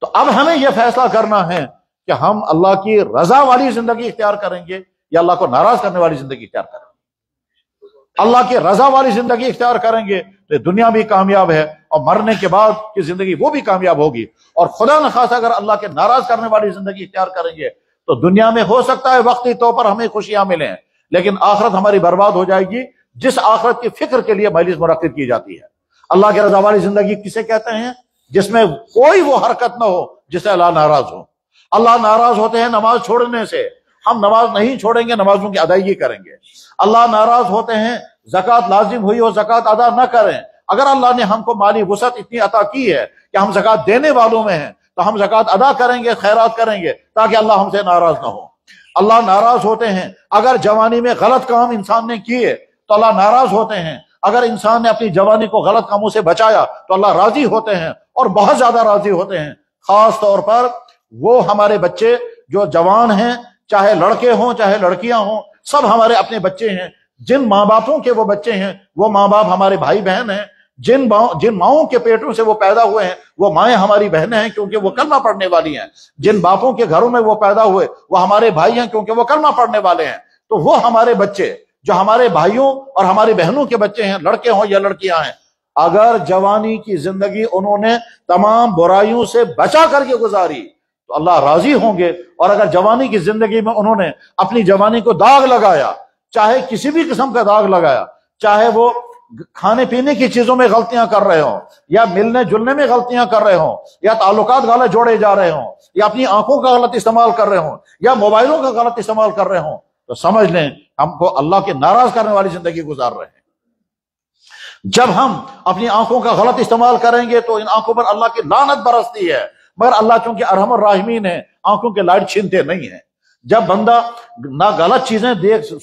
تو اب ہمیں یہ فیصلہ کرنا ہے کہ ہم اللہ کی رضا والی زندگی اختیار کریں گے یا اللہ کو ناراض کرنے والی زندگی اختیار کریں گے۔ اللہ کی رضا والی زندگی اختیار کریں گے تو دنیا بھی کامیاب ہے اور مرنے کے بعد کی زندگی وہ بھی کامیاب ہوگی، اور خدا نخواستہ اگر اللہ کے ناراض کرنے والی زندگی اختیار کریں گے تو دنیا میں ہو سکتا ہے وقتی طور پر ہمیں خوشیاں ملیں لیکن آخرت ہماری برباد ہو جائے گی، جس آخرت کی فکر کے لیے مجلس منعقد کی جاتی ہے۔ اللہ کے رضا والی زندگی کسے کہتے ہیں؟ جس میں کوئی وہ حرکت نہ ہو جس سے اللہ ناراض ہو۔ اللہ ناراض ہوتے ہیں نماز چھوڑنے سے، ہم نماز نہیں چھوڑیں گے، نمازوں کی ادائیگی کریں گے۔ اللہ ناراض ہوتے ہیں زکوٰۃ لازم ہوئی ہو زکوٰۃ ادا نہ کریں۔ اگر اللہ نے ہم کو مالی وسعت اتنی عطا کی ہے کہ ہم زکوٰۃ دینے والوں میں ہیں تو ہم زکوٰۃ ادا کریں گے، خیرات کریں گے تاکہ اللہ ہم سے ناراض نہ ہو۔ اللہ ناراض ہوتے ہیں اگر جوانی میں غلط کام انسان نے کیے تو اللہ ناراض ہوتے ہیں، اگر انسان نے اپنی جوانی کو غلط کاموں سے بچایا تو اللہ راضی ہوتے ہیں اور بہت زیادہ راضی ہوتے ہیں۔ خاص طور پر وہ ہمارے بچے جو جوان ہیں، چاہے لڑکے ہوں چاہے لڑکیاں ہوں، سب ہمارے اپنے بچے ہیں۔ جن ماں باپوں کے وہ بچے ہیں وہ ماں باپ ہمارے بھائی بہن ہیں، جن ماؤں کے پیٹوں سے وہ پیدا ہوئے ہیں وہ مائیں ہماری بہنیں ہیں کیونکہ وہ کلمہ پڑھنے والی ہیں، جن باپوں کے گھروں میں وہ پیدا ہوئے وہ ہمارے بھائی ہیں کیونکہ وہ کلمہ پڑھنے والے ہیں۔ تو وہ ہمارے بچے جو ہمارے بھائیوں اور ہماری بہنوں کے بچے ہیں، لڑکے ہوں یا لڑکیاں ہیں، اگر جوانی کی زندگی انہوں نے تمام برائیوں سے بچا کر کے گزاری تو اللہ راضی ہوں گے، اور اگر جوانی کی زندگی میں انہوں نے اپنی جوانی کو داغ لگایا، چاہے کسی بھی قسم کا داغ لگایا، چاہے وہ کھانے پینے کی چیزوں میں غلطیاں کر رہے ہوں یا ملنے جلنے میں غلطیاں کر رہے ہوں یا تعلقات غلط جوڑے جا رہے ہوں یا اپنی آنکھوں کا غلط استعمال کر رہے ہوں یا موبائلوں کا غلط استعمال کر رہے ہوں، تو سمجھ لیں ہم کو اللہ کے ناراض کرنے والی زندگی گزار رہے ہیں۔ جب ہم اپنی آنکھوں کا غلط استعمال کریں گے تو ان آنکھوں پر اللہ کی لعنت برستی ہے، مگر اللہ چونکہ ارحم الراحمین ہے آنکھوں کے لائٹ چھینتے نہیں ہیں۔ جب بندہ نہ غلط چیزیں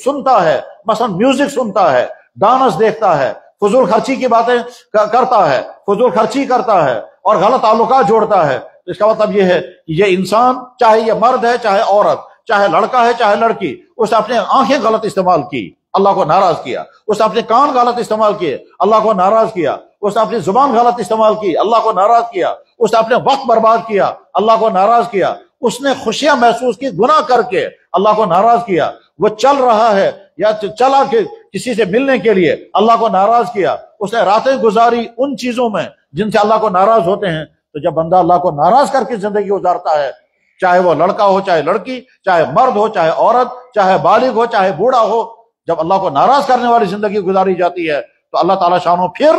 سنتا ہے، مثلا میوزک سنتا ہے، ڈانس دیکھتا ہے، فضول خرچی کی باتیں کرتا ہے، فضول خرچی کرتا ہے اور غلط تعلقات جوڑتا ہے، تو اس کا مطلب یہ ہے کہ یہ انسان، چاہے یہ مرد ہے چاہے عورت، چاہے لڑکا ہے چاہے لڑکی، اس نے اپنے آنکھیں غلط استعمال کی، اللہ کو ناراض کیا، اس نے اپنے کان غلط استعمال کیے، اللہ کو ناراض کیا، اس نے اپنی زبان غلط استعمال کی، اللہ کو ناراض کیا، اس نے اپنے وقت برباد کیا، اللہ کو ناراض کیا، اس نے خوشیاں محسوس کی گناہ کر کے، اللہ کو ناراض کیا، وہ چل رہا ہے یا چلا کہ کسی سے ملنے کے لیے، اللہ کو ناراض کیا، اس نے راتیں گزاری ان چیزوں میں جن سے اللہ کو ناراض ہوتے ہیں۔ تو جب بندہ اللہ کو ناراض کر کے زندگی گزارتا ہے، چاہے وہ لڑکا ہو چاہے لڑکی، چاہے مرد ہو چاہے عورت، چاہے بالغ ہو چاہے بوڑھا ہو، جب اللہ کو ناراض کرنے والی زندگی گزاری جاتی ہے تو اللہ تعالیٰ شانو پھر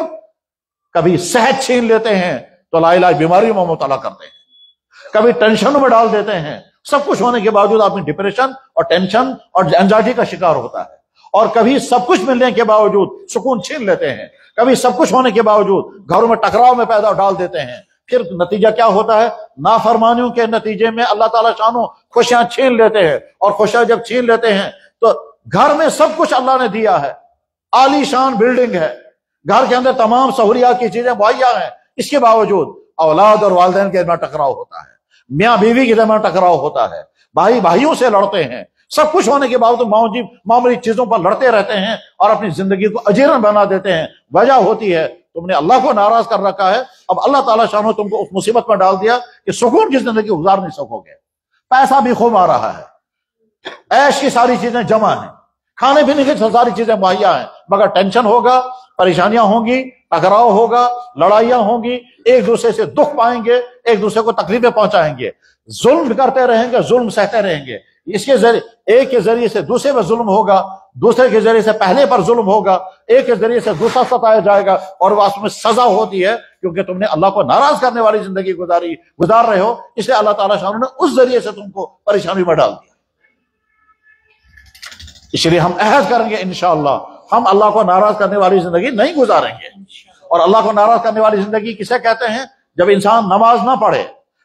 کبھی صحت چھین لیتے ہیں تو لا علاج بیماری میں مبتلا کرتے ہیں، کبھی ٹینشن میں ڈال دیتے ہیں، سب کچھ ہونے کے باوجود آدمی ڈپریشن اور ٹینشن اور اینزائٹی کا شکار ہوتا ہے، اور کبھی سب کچھ ملنے کے باوجود سکون چھین لیتے ہیں، کبھی سب کچھ ہونے کے باوجود گھروں میں ٹکراؤ میں پیدا ڈال دیتے ہیں۔ پھر نتیجہ کیا ہوتا ہے؟ نافرمانیوں کے نتیجے میں اللہ تعالیٰ شانو خوشیاں چھین لیتے ہیں، اور خوشیاں جب چھین لیتے ہیں تو گھر میں سب کچھ اللہ نے دیا ہے، عالی شان بلڈنگ ہے، گھر کے اندر تمام سہولیات کی چیزیں مہیا ہیں، اس کے باوجود اولاد اور والدین کے درمیان ٹکراؤ ہوتا ہے، میاں بیوی کے درمیان ٹکراؤ ہوتا ہے، بھائی بھائیوں سے لڑتے ہیں، سب کچھ ہونے کے باوجود معمولی چیزوں پر لڑتے رہتے ہیں اور اپنی زندگی کو اجیرن بنا دیتے ہیں۔ وجہ ہوتی ہے تم نے اللہ کو ناراض کر رکھا ہے، اب اللہ تعالیٰ شانو تم کو اس مصیبت میں ڈال دیا کہ سکون کی زندگی گزار نہیں سکو گے، پیسہ بھی خوب آ رہا ہے، عیش کی ساری چیزیں جمع ہیں، کھانے پینے کی ساری چیزیں مہیا ہیں، مگر ٹینشن ہوگا، پریشانیاں ہوں گی، ٹکراؤ ہوگا، لڑائیاں ہوں گی، ایک دوسرے سے دکھ پائیں گے، ایک دوسرے کو تکلیفیں پہنچائیں گے، ظلم کرتے رہیں گے، ظلم سہتے رہیں گے، اس کے ذریعے ایک کے ذریعے سے دوسرے پر ظلم ہوگا، دوسرے کے ذریعے سے پہلے پر ظلم ہوگا، ایک کے ذریعے سے دوسرا ستایا جائے گا، اور وہ اس میں سزا ہوتی ہے کیونکہ تم نے اللہ کو ناراض کرنے والی زندگی گزار رہے ہو، اس لیے اللہ تعالیٰ شان نے اس ذریعے سے تم کو پریشانی میں ڈال دیا۔ اس لیے ہم عہد کریں گے انشاءاللہ ہم اللہ کو ناراض کرنے والی زندگی نہیں گزاریں گے۔ اور اللہ کو ناراض کرنے والی زندگی کسے کہتے ہیں؟ جب انسان نماز نہ پڑھے،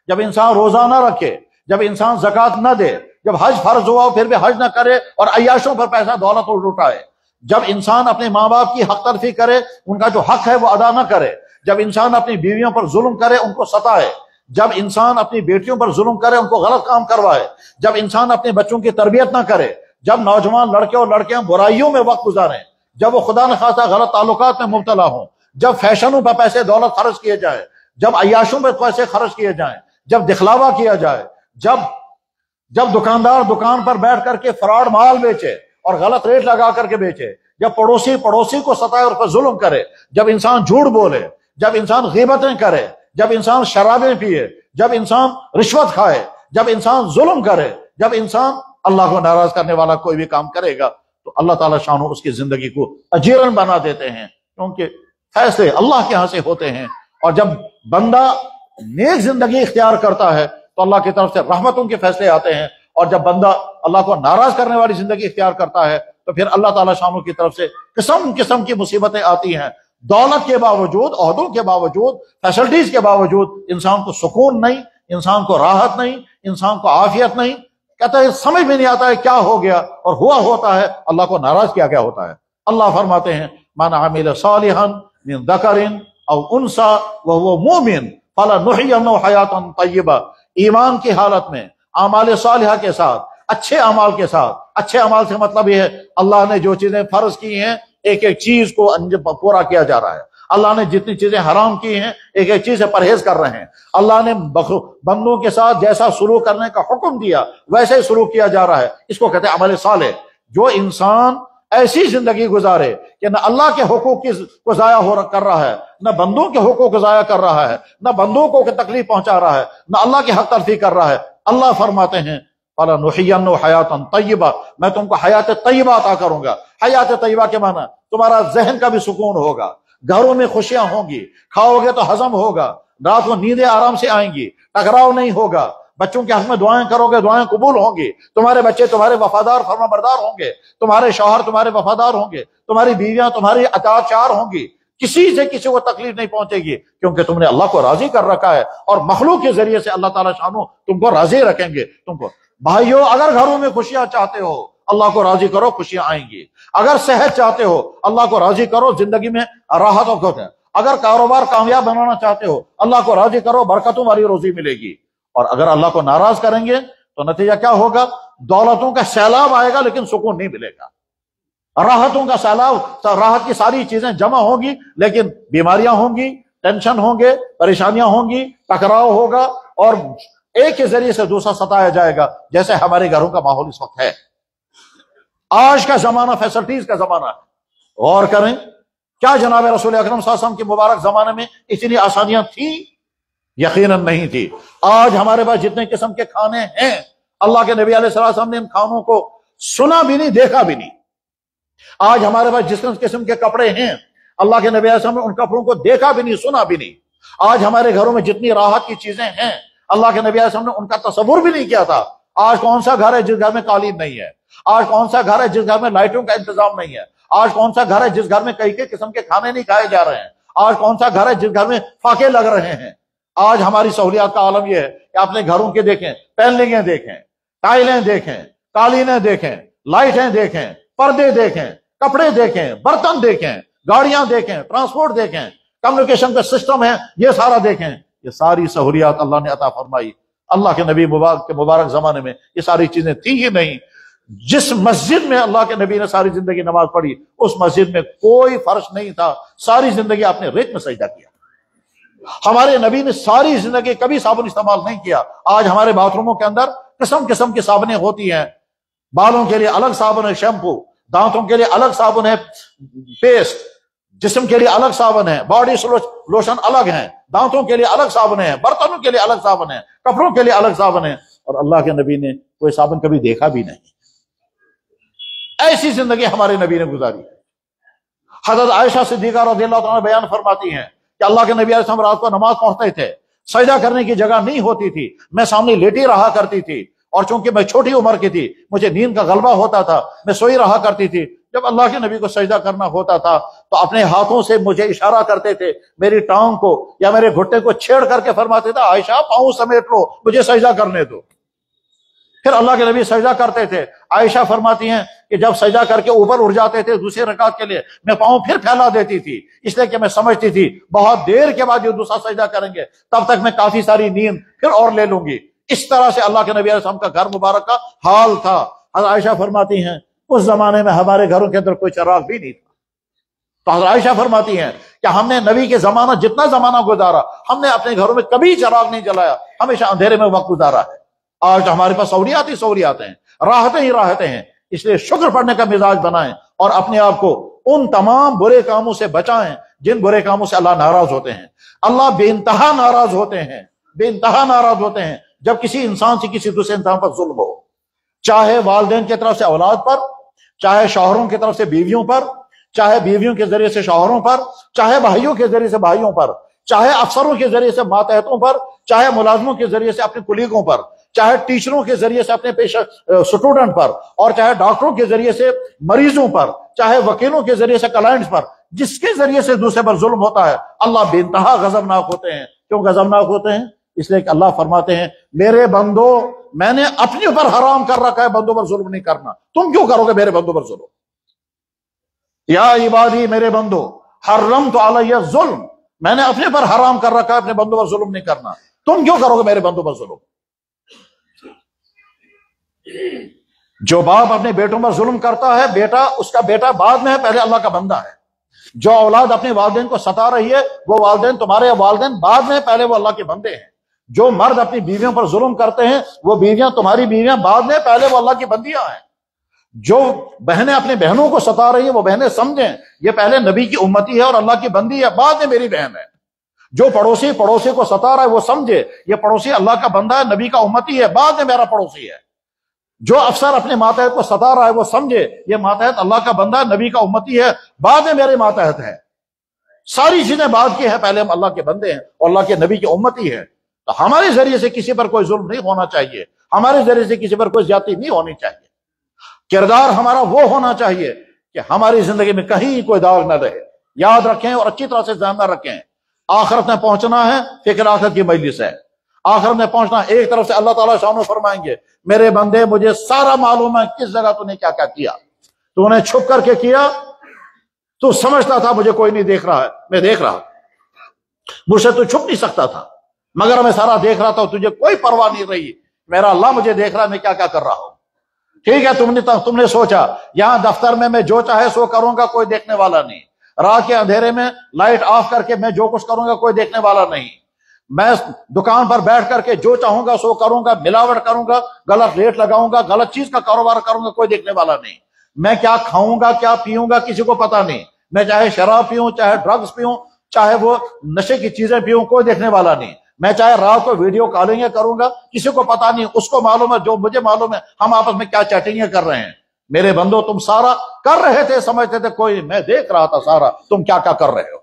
جب انسان روزہ نہ رکھے، جب انسان زکوٰۃ نہ دے، جب حج فرض ہوا پھر بھی حج نہ کرے اور عیاشوں پر پیسہ دولت لٹائے، جب انسان اپنے ماں باپ کی حق تلفی کرے، ان کا جو حق ہے وہ ادا نہ کرے، جب انسان اپنی بیویوں پر ظلم کرے، ان کو ستائے، جب انسان اپنی بیٹیوں پر ظلم کرے، ان کو غلط کام کروائے، جب انسان اپنے بچوں کی تربیت نہ کرے، جب نوجوان لڑکے اور لڑکیاں برائیوں میں وقت گزاریں، جب وہ خدا نخواستہ غلط تعلقات میں مبتلا ہوں، جب فیشنوں پر پیسے دولت خرچ کیے جائیں، جب عیاشوں پر پیسے خرچ کیے جائیں، جب دکھلاوا کیا جائے، جب دکاندار دکان پر بیٹھ کر کے فراڈ مال بیچے اور غلط ریٹ لگا کر کے بیچے، جب پڑوسی کو ستائے اور پر ظلم کرے، جب انسان جھوٹ بولے، جب انسان غیبتیں کرے، جب انسان شرابیں پیے، جب انسان رشوت کھائے، جب انسان ظلم کرے، جب انسان اللہ کو ناراض کرنے والا کوئی بھی کام کرے گا تو اللہ تعالیٰ شانو اس کی زندگی کو اجیرن بنا دیتے ہیں، کیونکہ فیصلے اللہ کے ہاں سے ہوتے ہیں۔ اور جب بندہ نیک زندگی اختیار کرتا ہے تو اللہ کی طرف سے رحمتوں کے فیصلے آتے ہیں، اور جب بندہ اللہ کو ناراض کرنے والی زندگی اختیار کرتا ہے تو پھر اللہ تعالیٰ شانو کی طرف سے قسم قسم کی مصیبتیں آتی ہیں، دولت کے باوجود، عہدوں کے باوجود، فیسلٹیز کے باوجود انسان کو سکون نہیں، انسان کو راحت نہیں، انسان کو عافیت نہیں، کہتا ہے سمجھ میں نہیں آتا ہے کیا ہو گیا، اور ہوا ہوتا ہے اللہ کو ناراض کیا گیا ہوتا ہے۔ اللہ فرماتے ہیں من عمل صالحا من ذکر او انثى وهو مؤمن فلنحيينه حیاتا طیبہ، ایمان کی حالت میں اعمال صالحہ کے ساتھ، اچھے اعمال کے ساتھ، اچھے اعمال سے مطلب یہ ہے اللہ نے جو چیزیں فرض کی ہیں ایک ایک چیز کو پورا کیا جا رہا ہے، اللہ نے جتنی چیزیں حرام کی ہیں ایک ایک چیز سے پرہیز کر رہے ہیں، اللہ نے بندوں کے ساتھ جیسا سلوک کرنے کا حکم دیا ویسے ہی سلوک کیا جا رہا ہے، اس کو کہتے ہیں عمل صالح۔ جو انسان ایسی زندگی گزارے کہ نہ اللہ کے حقوق کو ضائع کر رہا ہے، نہ بندوں کے حقوق کو ضائع کر رہا ہے، نہ بندوں کو تکلیف پہنچا رہا ہے، نہ اللہ کی حق تلفی کر رہا ہے، اللہ فرماتے ہیں فَلَنُحْيِيَنَّهُ حَيَاةً طَيِّبَةً، میں تم کو حیات طیبہ عطا کروں گا۔ حیات طیبہ کے معنی تمہارا ذہن کا بھی سکون ہوگا، گھروں میں خوشیاں ہوں گی، کھاؤ گے تو ہضم ہوگا، رات کو نیندیں آرام سے آئیں گی، ٹکراؤ نہیں ہوگا، بچوں کے حق میں دعائیں کرو گے دعائیں قبول ہوں گی، تمہارے بچے تمہارے وفادار فرما بردار ہوں گے، تمہارے شوہر تمہارے وفادار ہوں گے، تمہاری بیویاں تمہاری اطاعت چار ہوں گی، کسی سے کسی کو تکلیف نہیں پہنچے گی، کیونکہ تم نے اللہ کو راضی کر رکھا ہے، اور مخلوق کے ذریعے سے اللہ تعالیٰ شانو تم کو راضی رکھیں گے تم کو۔ بھائیو، اگر گھروں میں خوشیاں چاہتے ہو، اللہ کو راضی کرو، خوشیاں آئیں گی۔ اگر صحت چاہتے ہو، اللہ کو راضی کرو، زندگی میں راحت و خوش ہے۔ اگر کاروبار کامیاب بنانا چاہتے ہو، اللہ کو راضی کرو، برکتوں والی روزی ملے گی۔ اور اگر اللہ کو ناراض کریں گے تو نتیجہ کیا ہوگا؟ دولتوں کا سیلاب آئے گا لیکن سکون نہیں ملے گا، راحتوں کا سیلاب، راحت کی ساری چیزیں جمع ہوں گی لیکن بیماریاں ہوں گی، ٹینشن ہوں گے، پریشانیاں ہوں گی، ٹکراؤ ہوگا، اور ایک کے ذریعے سے دوسرا ستایا جائے گا، جیسے ہمارے گھروں کا ماحول اس وقت ہے۔ آج کا زمانہ فیسلٹیز کا زمانہ ہے۔ غور کریں، کیا جناب رسول اکرم صلی اللہ علیہ وسلم کے مبارک زمانے میں اتنی آسانیاں تھیں؟ یقیناً نہیں تھی۔ آج ہمارے پاس جتنے قسم کے کھانے ہیں، اللہ کے نبی علیہ الصلوۃ والسلام نے ان کھانوں کو سنا بھی نہیں، دیکھا بھی نہیں۔ آج ہمارے پاس جس قسم کے کپڑے ہیں، اللہ کے نبی علیہ السلام نے ان کپڑوں کو دیکھا بھی نہیں، سنا بھی نہیں۔ آج ہمارے گھروں میں جتنی راحت کی چیزیں ہیں، اللہ کے نبی علیہ السلام نے ان کا تصور بھی نہیں کیا تھا۔ آج کون سا گھر ہے جس گھر میں قالین نہیں ہے؟ آج کون سا گھر ہے جس گھر میں لائٹوں کا انتظام نہیں ہے؟ آج کون سا گھر ہے جس گھر میں کئی قسم کے کھانے نہیں کھائے جا رہے ہیں؟ آج کون سا گھر ہے جس گھر میں فاقے لگ رہے ہیں؟ آج ہماری سہولیات کا عالم یہ ہے کہ اپنے گھروں کے دیکھیں، پینلنگیں دیکھیں، ٹائلیں دیکھیں، قالینیں دیکھیں، لائٹیں دیکھیں، پردے دیکھیں، کپڑے دیکھیں، برتن دیکھیں، گاڑیاں دیکھیں، ٹرانسپورٹ دیکھیں، کمیونیکیشن کا سسٹم ہے، یہ سارا دیکھیں۔ یہ ساری سہولیات اللہ نے عطا فرمائی۔ اللہ کے نبی مبارک کے مبارک زمانے میں یہ ساری چیزیں تھیں ہی نہیں۔ جس مسجد میں اللہ کے نبی نے ساری زندگی نماز پڑھی، اس مسجد میں کوئی فرش نہیں تھا، ساری زندگی آپ نے ریت میں سجدہ کیا۔ ہمارے نبی نے ساری زندگی کبھی صابن استعمال نہیں کیا۔ آج ہمارے باتھ روموں کے اندر قسم قسم کی صابنیں ہوتی ہیں، بالوں کے لیے الگ صابن ہے شیمپو، دانتوں کے لیے الگ صابن ہے پیسٹ، جسم کے لیے الگ صابن ہے، باڈی لوشن الگ ہیں، دانتوں کے لیے الگ صابن ہے، برتنوں کے لیے الگ صابن ہے، کپڑوں کے لیے الگ صابن ہے، اور اللہ کے نبی نے کوئی صابن کبھی دیکھا بھی نہیں۔ ایسی زندگی ہمارے نبی نے گزاری۔ حضرت عائشہ صدیقہ رضی اللہ عنہ بیان فرماتی ہیں کہ اللہ کے نبی علیہ السلام رات کو نماز پڑھتے تھے، سجدہ کرنے کی جگہ نہیں ہوتی تھی، میں سامنے لیٹی رہا کرتی تھی، اور چونکہ میں چھوٹی عمر کی تھی، مجھے نیند کا غلبہ ہوتا تھا، میں سوئی رہا کرتی تھی۔ جب اللہ کے نبی کو سجدہ کرنا ہوتا تھا تو اپنے ہاتھوں سے مجھے اشارہ کرتے تھے، میری ٹانگ کو یا میرے گھٹنے کو چھیڑ کر کے فرماتے تھے، عائشہ پاؤں سمیٹ لو، مجھے سجدہ کرنے دو۔ پھر اللہ کے نبی سجدہ کرتے تھے۔ عائشہ فرماتی ہیں کہ جب سجدہ کر کے اوپر اٹھ جاتے تھے دوسری رکعت کے لیے، میں پاؤں پھر پھیلا دیتی تھی، اس لیے کہ میں سمجھتی تھی بہت دیر کے بعد یہ دوسرا سجدہ کریں گے، تب تک میں کافی ساری نیند پھر اور لے لوں گی۔ اس طرح سے اللہ کے نبی علیہ السلام کا گھر مبارک کا حال تھا۔ حضرت عائشہ فرماتی ہیں اس زمانے میں ہمارے گھروں کے اندر کوئی چراغ بھی نہیں تھا۔ تو حضرت عائشہ فرماتی ہیں کہ ہم نے نبی کے زمانہ جتنا زمانہ گزارا، ہم نے اپنے گھروں میں کبھی چراغ نہیں جلایا، ہمیشہ اندھیرے میں وقت گزارا ہے۔ آج ہمارے پاس سہولیات ہی سہولیات ہیں، راحتیں ہی راحتیں ہیں، اس لیے شکر پڑھنے کا مزاج بنائیں اور اپنے آپ کو ان تمام برے کاموں سے بچائیں جن برے کاموں سے اللہ ناراض ہوتے ہیں۔ اللہ بے انتہا ناراض ہوتے ہیں، بے انتہا ناراض ہوتے ہیں جب کسی انسان سے کسی دوسرے انسان پر ظلم ہو، چاہے والدین کی طرف سے اولاد پر، چاہے شوہروں کی طرف سے بیویوں پر، چاہے بیویوں کے ذریعے سے شوہروں پر، چاہے بھائیوں کے ذریعے سے بھائیوں پر، چاہے افسروں کے ذریعے سے ماتحتوں پر، چاہے ملازموں کے ذریعے سے اپنے کلیگوں پر، چاہے ٹیچروں کے ذریعے سے اپنے اسٹوڈنٹ پر، اور چاہے ڈاکٹروں کے ذریعے سے مریضوں پر، چاہے وکیلوں کے ذریعے سے کلائنٹس پر، جس کے ذریعے سے دوسرے پر ظلم ہوتا ہے، اللہ بے انتہا غضبناک ہوتے ہیں۔ کیوں غضبناک ہوتے ہیں؟ اس لیے کہ اللہ فرماتے ہیں میرے بندو، میں نے اپنے اوپر حرام کر رکھا ہے بندوں پر ظلم نہیں کرنا، تم کیوں کرو گے میرے بندوں پر ظلم؟ یا عبادی، میرے بندو، حرمت علی الظلم، میں نے اپنے پر حرام کر رکھا ہے اپنے بندوں پر ظلم نہیں کرنا، تم کیوں کرو گے میرے بندوں پر ظلم؟ جو باپ اپنے بیٹوں پر ظلم کرتا ہے، بیٹا اس کا بیٹا بعد میں ہے، پہلے اللہ کا بندہ ہے۔ جو اولاد اپنے والدین کو ستا رہی ہے، وہ والدین تمہارے والدین بعد میں، پہلے وہ اللہ کے بندے ہیں۔ جو مرد اپنی بیویوں پر ظلم کرتے ہیں، وہ بیویاں تمہاری بیویاں بعد میں، پہلے وہ اللہ کی بندیاں ہیں۔ جو بہنیں اپنے بہنوں کو ستا رہی ہیں، وہ بہنیں سمجھیں یہ پہلے نبی کی امتی ہے اور اللہ کی بندی ہے، بعد میں میری بہن ہے۔ جو پڑوسی کو ستا رہا ہے، وہ سمجھے یہ پڑوسی اللہ کا بندہ ہے، نبی کا امتی ہے، بعد میں میرا پڑوسی ہے۔ جو افسر اپنے ماتحت کو ستا رہا ہے، وہ سمجھے یہ ماتحت اللہ کا بندہ ہے، نبی کا امتی ہے، بعد میں میرے ماتحت ہے۔ ساری چیزیں بعد کی ہیں، پہلے ہم اللہ کے بندے ہیں اور اللہ کے نبی کی امتی ہے۔ تو ہمارے ذریعے سے کسی پر کوئی ظلم نہیں ہونا چاہیے، ہمارے ذریعے سے کسی پر کوئی زیادتی نہیں ہونی چاہیے۔ کردار ہمارا وہ ہونا چاہیے کہ ہماری زندگی میں کہیں کوئی داغ نہ رہے، یاد رکھیں اور اچھی طرح سے ذہن میں رکھیں، آخرت میں پہنچنا ہے، فکر آخرت کی مجلس ہے، آخرت میں پہنچنا ہے۔ ایک طرف سے اللہ تعالیٰ شان فرمائیں گے میرے بندے مجھے سارا معلوم ہے کس جگہ تو نے کیا کیا کیا، تو نے چھپ کر کے کیا، تو سمجھتا تھا مجھے کوئی نہیں دیکھ رہا ہے، میں دیکھ رہا، مجھ سے تو چھپ نہیں سکتا تھا، مگر میں سارا دیکھ رہا تھا، تجھے کوئی پرواہ نہیں رہی، میرا اللہ مجھے دیکھ رہا ہے میں کیا کیا کر رہا ہوں۔ ٹھیک ہے، تم نے سوچا یہاں دفتر میں جو چاہے سو کروں گا، کوئی دیکھنے والا نہیں، رات کے اندھیرے میں لائٹ آف کر کے میں جو کچھ کروں گا کوئی دیکھنے والا نہیں، میں دکان پر بیٹھ کر کے جو چاہوں گا سو کروں گا، ملاوٹ کروں گا، غلط ریٹ لگاؤں گا، غلط چیز کا کاروبار کروں گا، کوئی دیکھنے والا نہیں، میں کیا کھاؤں گا کیا پیوں گا کسی کو پتا نہیں، میں چاہے شراب پیوں چاہے ڈرگز پیوں چاہے وہ نشے کی چیزیں پیوں، کوئی دیکھنے والا نہیں، میں چاہے رات کو ویڈیو کالنگ کروں گا، کسی کو پتا نہیں، اس کو معلوم ہے جو مجھے معلوم ہے، ہم آپس میں کیا چیٹنگیں کر رہے ہیں۔ میرے بندو تم سارا کر رہے تھے، سمجھتے تھے کوئی نہیں، میں دیکھ رہا تھا سارا تم کیا کیا کر رہے ہو۔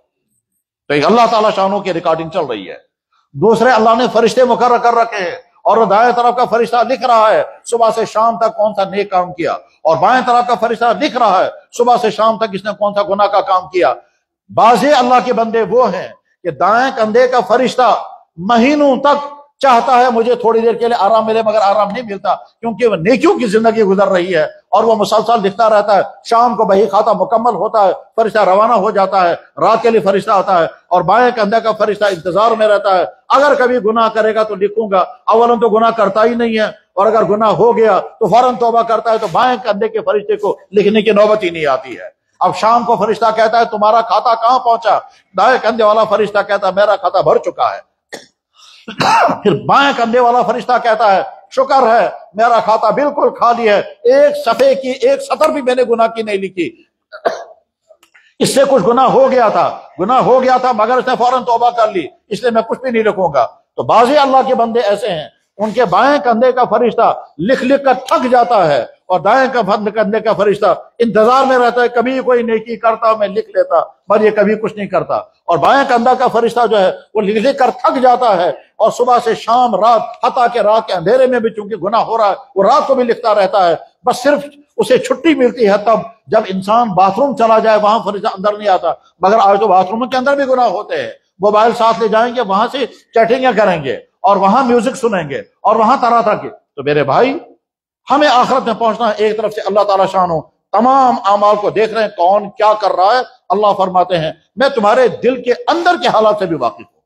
تو ایک اللہ تعالیٰ شانوں کی ریکارڈنگ چل رہی ہے۔ دوسرے اللہ نے فرشتے مقرر کر رکھے ہیں، اور وہ دائیں طرف کا فرشتہ لکھ رہا ہے صبح سے شام تک کون سا نیک کام کیا، اور بائیں طرف کا فرشتہ لکھ رہا ہے صبح سے شام تک اس نے کون سا گناہ کا کام کیا۔ بعض اللہ کے بندے وہ ہیں کہ دائیں کندھے کا فرشتہ مہینوں تک چاہتا ہے مجھے تھوڑی دیر کے لیے آرام ملے، مگر آرام نہیں ملتا، کیونکہ وہ نیکیوں کی زندگی گزر رہی ہے، اور وہ مسلسل لکھتا رہتا ہے۔ شام کو بہی خاتہ مکمل ہوتا ہے، فرشتہ روانہ ہو جاتا ہے، رات کے لیے فرشتہ آتا ہے، اور بائیں کندھے کا فرشتہ انتظار میں رہتا ہے، اگر کبھی گناہ کرے گا تو لکھوں گا۔ اولاً تو گناہ کرتا ہی نہیں ہے، اور اگر گناہ ہو گیا تو فوراً توبہ کرتا ہے، تو بائیں کندھے کے فرشتے کو لکھنے کی نوبت ہی نہیں آتی ہے۔ اب شام کو فرشتہ کہتا ہے تمہارا کھاتا کہاں پہنچا، دائیں کندھے والا فرشتہ کہتا ہے میرا کھاتا بھر چکا ہے، پھر بائیں کندھے والا فرشتہ کہتا ہے شکر ہے میرا کھاتا بالکل خالی ہے، ایک صفحے کی ایک سطر بھی میں نے گناہ کی نہیں لکھی، اس سے کچھ گناہ ہو گیا تھا مگر اس نے فوراً توبہ کر لی، اس لیے میں کچھ بھی نہیں لکھوں گا۔ تو بعضی اللہ کے بندے ایسے ہیں ان کے بائیں کندھے کا فرشتہ لکھ لکھ کر تھک جاتا ہے، اور دائیں کندھے کا فرشتہ انتظار میں رہتا ہے کبھی کوئی نیکی کرتا میں لکھ لیتا، پر یہ کبھی کچھ نہیں کرتا۔ اور بائیں کندھا کا فرشتہ جو ہے وہ لکھ لکھ کر تھک جاتا ہے، اور صبح سے شام رات، حتیٰ کہ رات کے اندھیرے میں بھی چونکہ گناہ ہو رہا ہے وہ رات کو بھی لکھتا رہتا ہے، بس صرف اسے چھٹی ملتی ہے تب جب انسان باتھ روم چلا جائے، وہاں فرشتہ اندر نہیں آتا، مگر آج تو باتھ روم کے اندر بھی گناہ ہوتے ہیں، موبائل ساتھ لے جائیں گے، وہاں سے چیٹنگیں کریں گے، اور وہاں میوزک سنیں گے، اور وہاں طرح طرح کے۔ تو میرے بھائی ہمیں آخرت میں پہنچنا ہے، ایک طرف سے اللہ تعالیٰ شانو تمام اعمال کو دیکھ رہے ہیں کون کیا کر رہا ہے۔ اللہ فرماتے ہیں میں تمہارے دل کے اندر کے حالات سے بھی واقف ہوں،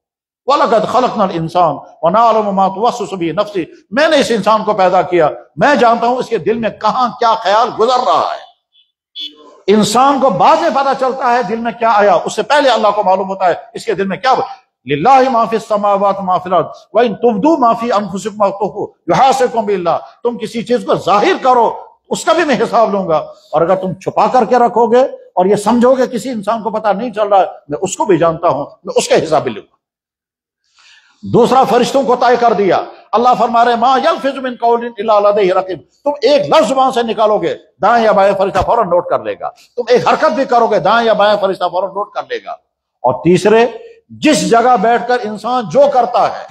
وَلَقَدْ خَلَقْنَا الْإِنسَانَ وَنَعْلَمُ مَا تُوَسْوِسُ بِهِ نَفْسُهُ، میں نے اس انسان کو پیدا کیا، میں جانتا ہوں اس کے دل میں کہاں کیا خیال گزر رہا ہے۔ انسان کو بعد میں پتہ چلتا ہے دل میں کیا آیا، اس سے پہلے اللہ کو معلوم ہوتا ہے اس کے دل میں کیا۔ للہ ما فی السماوات ما فی الارض وان تبدوا ما فی انفسکم فاخفوہ یحاسبکم باللہ، تم کسی چیز کو ظاہر کرو اس کا بھی میں حساب لوں گا، اور اگر تم چھپا کر کے رکھو گے اور یہ سمجھو گے کسی انسان کو پتہ نہیں چل رہا ہے، میں اس کو بھی جانتا ہوں، میں اس کا حساب بھی لوں گا۔ دوسرا فرشتوں کو طے کر دیا، اللہ فرما رہے ما یلفظ من قول الا لدیہ رقیب، تم ایک لفظ زبان سے نکالو گے دائیں یا بائیں فرشتہ فوراً نوٹ کر لے گا، تم ایک حرکت بھی کرو گے دائیں یا بائیں فرشتہ فوراً نوٹ کر لے گا۔ اور تیسرے، جس جگہ بیٹھ کر انسان جو کرتا ہے،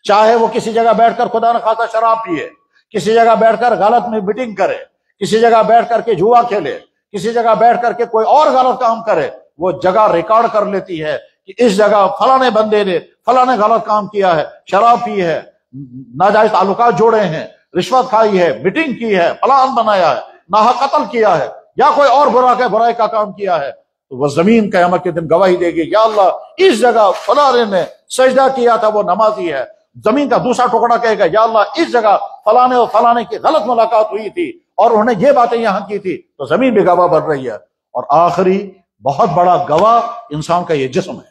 چاہے وہ کسی جگہ بیٹھ کر خدا نخواستہ شراب پیے، کسی جگہ بیٹھ کر غلط میں میٹنگ کرے، کسی جگہ بیٹھ کر کے جوا کھیلے، کسی جگہ بیٹھ کر کے کوئی اور غلط کام کرے، وہ جگہ ریکارڈ کر لیتی ہے کہ اس جگہ فلانے بندے نے فلانے غلط کام کیا ہے، شراب پی ہے، ناجائز تعلقات جوڑے ہیں، رشوت کھائی ہے، میٹنگ کی ہے، پلان بنایا ہے، ناحق قتل کیا ہے، یا کوئی اور برائی کا کام کیا ہے، تو وہ زمین قیامت کے دن گواہی دے گی یا اللہ اس جگہ فلانے نے سجدہ کیا تھا وہ نمازی ہے۔ زمین کا دوسرا ٹکڑا کہے گا یا اللہ اس جگہ فلانے اور فلانے کی غلط ملاقات ہوئی تھی اور انہوں نے یہ باتیں یہاں کی تھی، تو زمین بھی گواہ بن رہی ہے۔ اور آخری بہت بڑا گواہ انسان کا یہ جسم ہے،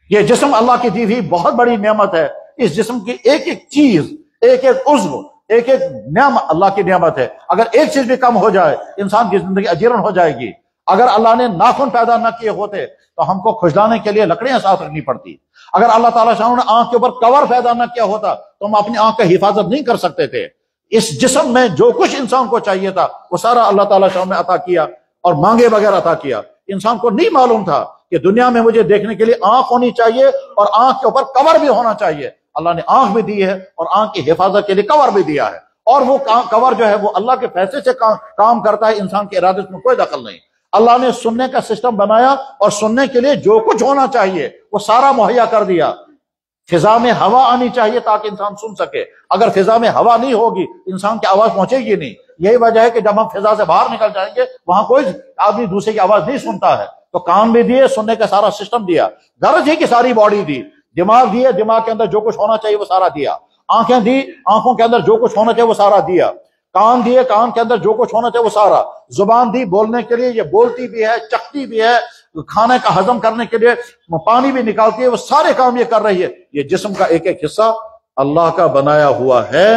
یہ جسم اللہ کی دی ہوئی بہت بڑی نعمت ہے، اس جسم کی ایک ایک چیز، ایک ایک عضو، ایک ایک نعمت اللہ کی نعمت ہے، اگر ایک چیز بھی کم ہو جائے انسان کی زندگی اجیرن ہو جائے گی۔ اگر اللہ نے ناخن پیدا نہ کیے ہوتے تو ہم کو کھجلانے کے لیے لکڑیاں ساتھ رکھنی پڑتی، اگر اللہ تعالیٰ شاہ نے آنکھ کے اوپر کور پیدا نہ کیا ہوتا تو ہم اپنی آنکھ کا حفاظت نہیں کر سکتے تھے۔ اس جسم میں جو کچھ انسان کو چاہیے تھا وہ سارا اللہ تعالیٰ شاہ نے عطا کیا، اور مانگے بغیر عطا کیا۔ انسان کو نہیں معلوم تھا کہ دنیا میں مجھے دیکھنے کے لیے آنکھ ہونی چاہیے اور آنکھ کے اوپر کور بھی ہونا چاہیے۔ اللہ نے آنکھ بھی دی ہے اور آنکھ کی حفاظت کے لیے کور بھی دیا ہے، اور وہ کور جو ہے وہ اللہ کے فیصلے سے کام کرتا ہے، انسان کے ارادے میں کوئی دخل نہیں۔ اللہ نے سننے کا سسٹم بنایا اور سننے کے لیے جو کچھ ہونا چاہیے وہ سارا مہیا کر دیا۔ فضا میں ہوا آنی چاہیے تاکہ انسان سن سکے، اگر فضا میں ہوا نہیں ہوگی انسان کی آواز پہنچے گی نہیں۔ یہی وجہ ہے کہ جب ہم فضا سے باہر نکل جائیں گے وہاں کوئی آدمی دوسرے کی آواز نہیں سنتا ہے۔ تو کان بھی دیے، سننے کا سارا سسٹم دیا، غرض ہے کہ ساری باڈی دی، دماغ دیے، دماغ کے اندر جو کچھ ہونا چاہیے وہ سارا دیا، آنکھیں دی، آنکھوں کے اندر جو کچھ ہونا چاہیے وہ سارا دیا، کان دیے، کان کے اندر جو کچھ ہونا چاہیے وہ سارا، زبان دی بولنے کے لیے، یہ بولتی بھی ہے، چکھتی بھی ہے، کھانے کا ہضم کرنے کے لیے پانی بھی نکالتی ہے، وہ سارے کام یہ کر رہی ہے۔ یہ جسم کا ایک ایک حصہ اللہ کا بنایا ہوا ہے،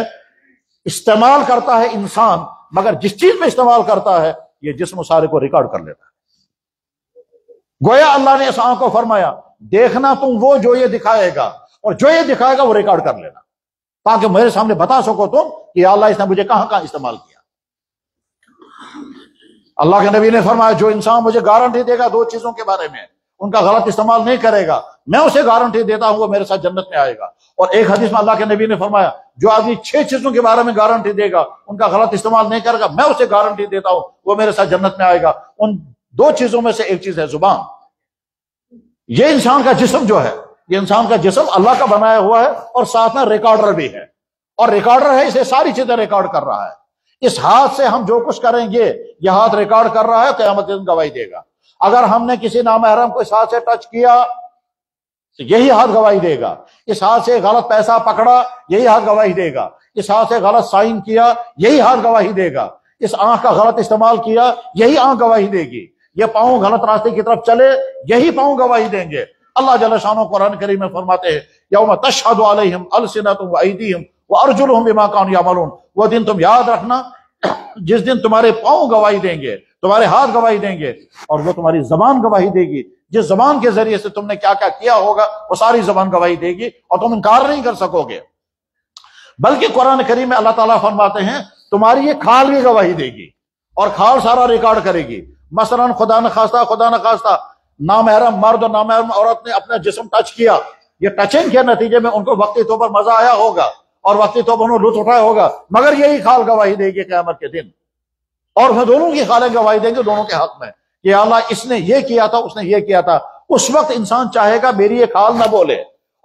استعمال کرتا ہے انسان، مگر جس چیز میں استعمال کرتا ہے یہ جسم سارے کو ریکارڈ کر لیتا ہے۔ گویا اللہ نے اس آنکھ کو فرمایا دیکھنا تم وہ جو یہ دکھائے گا، اور جو یہ دکھائے گا وہ ریکارڈ کر لینا، تاکہ میرے سامنے بتا سکو تم کہ یا اللہ اس نے مجھے کہاں کہاں استعمال کیا۔ اللہ کے نبی نے فرمایا جو انسان مجھے گارنٹی دے گا دو چیزوں کے بارے میں، ان کا غلط استعمال نہیں کرے گا، میں اسے گارنٹی دیتا ہوں وہ میرے ساتھ جنت میں آئے گا۔ اور ایک حدیث میں اللہ کے نبی نے فرمایا جو آدمی 6 چیزوں کے بارے میں گارنٹی دے گا ان کا غلط استعمال نہیں کرے گا، میں اسے گارنٹی دیتا ہوں وہ میرے ساتھ جنت میں آئے گا۔ ان 2 چیزوں میں سے ایک چیز ہے زبان۔ یہ انسان کا جسم جو ہے، یہ انسان کا جسم اللہ کا بنایا ہوا ہے اور ساتھ میں ریکارڈر بھی ہے، اور ریکارڈر ہے اسے ساری چیزیں ریکارڈ کر رہا ہے۔ اس ہاتھ سے ہم جو کچھ کریں گے یہ ہاتھ ریکارڈ کر رہا ہے، قیامت کے دن گواہی دے گا۔ اگر ہم نے کسی نامحرم کو اس ہاتھ سے ٹچ کیا تو یہی ہاتھ گواہی دے گا، اس ہاتھ سے غلط پیسہ پکڑا یہی ہاتھ گواہی دے گا، اس ہاتھ سے غلط سائن کیا یہی ہاتھ گواہی دے گا، اس آنکھ کا غلط استعمال کیا یہی آنکھ گواہی دے گی، یہ پاؤں غلط راستے کی طرف چلے یہی پاؤں گواہی دیں گے۔ اللہ جل شانہ قرآن کریم میں فرماتے ہیں یوم تشہد علیہم السنتہم وایدیہم وارجلہم بما کانوا یعملون، وہ دن تم یاد رکھنا جس دن تمہارے پاؤں گواہی دیں گے، تمہارے ہاتھ گواہی دیں گے، اور وہ تمہاری زبان گواہی دے گی، جس زبان کے ذریعے سے تم نے کیا کیا کیا ہوگا وہ ساری زبان گواہی دے گی اور تم انکار نہیں کر سکو گے۔ بلکہ قرآن کریم میں اللہ تعالیٰ فرماتے ہیں تمہاری یہ کھال بھی گواہی دے گی، اور کھال سارا ریکارڈ کرے گی۔ مثلا خدا نخواستہ نامحرم مرد اور نامحرم عورت نے اپنا جسم ٹچ کیا، یہ ٹچنگ کے نتیجے میں ان کو وقتی طور پر مزہ آیا ہوگا اور وقتی طور پر انہوں نے لطف اٹھایا ہوگا، مگر یہی کھال گواہی دے گی قیامت کے دن، اور وہ دونوں کی خالیں گواہی دیں گے دونوں کے حق میں کہ اللہ اس نے یہ کیا تھا، اس نے یہ کیا تھا۔ اس وقت انسان چاہے گا میری یہ کھال نہ بولے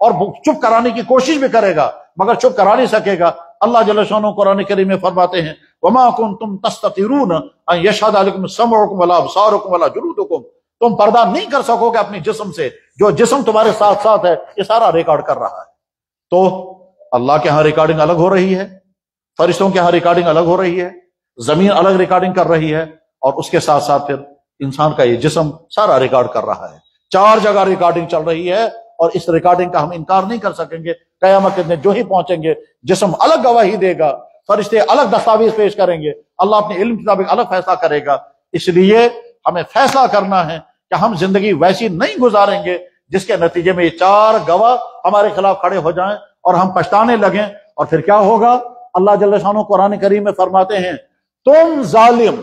اور چپ کرانے کی کوشش بھی کرے گا، مگر چپ کرا نہیں سکے گا۔ اللہ جل شانہ قرآن کریم میں فرماتے ہیں وما کنتم تستترون ان یشہد علیکم سمعکم ولا ابصارکم ولا جلودکم، تم پردہ نہیں کر سکو گے اپنے جسم سے، جو جسم تمہارے ساتھ ساتھ ہے یہ سارا ریکارڈ کر رہا ہے۔ تو اللہ کے ہاں ریکارڈنگ الگ ہو رہی ہے، فرشتوں کے ہاں ریکارڈنگ الگ ہو رہی ہے، زمین الگ ریکارڈنگ کر رہی ہے، اور اس کے ساتھ ساتھ پھر انسان کا یہ جسم سارا ریکارڈ کر رہا ہے۔ 4 جگہ ریکارڈنگ چل رہی ہے، اور اس ریکارڈنگ کا ہم انکار نہیں کر سکیں گے۔ قیامت کے دن جو ہی پہنچیں گے جسم الگ گواہی دے گا، فرشتے الگ دستاویز پیش کریں گے، اللہ اپنے علم کے مطابق الگ فیصلہ کرے گا۔ اس لیے ہمیں فیصلہ کرنا ہے کہ ہم زندگی ویسی نہیں گزاریں گے جس کے نتیجے میں یہ 4 گواہ ہمارے خلاف کھڑے ہو جائیں اور ہم پچھتانے لگیں، اور پھر کیا ہوگا؟ اللہ جل شانہ قرآن کریم میں فرماتے ہیں تم ظالم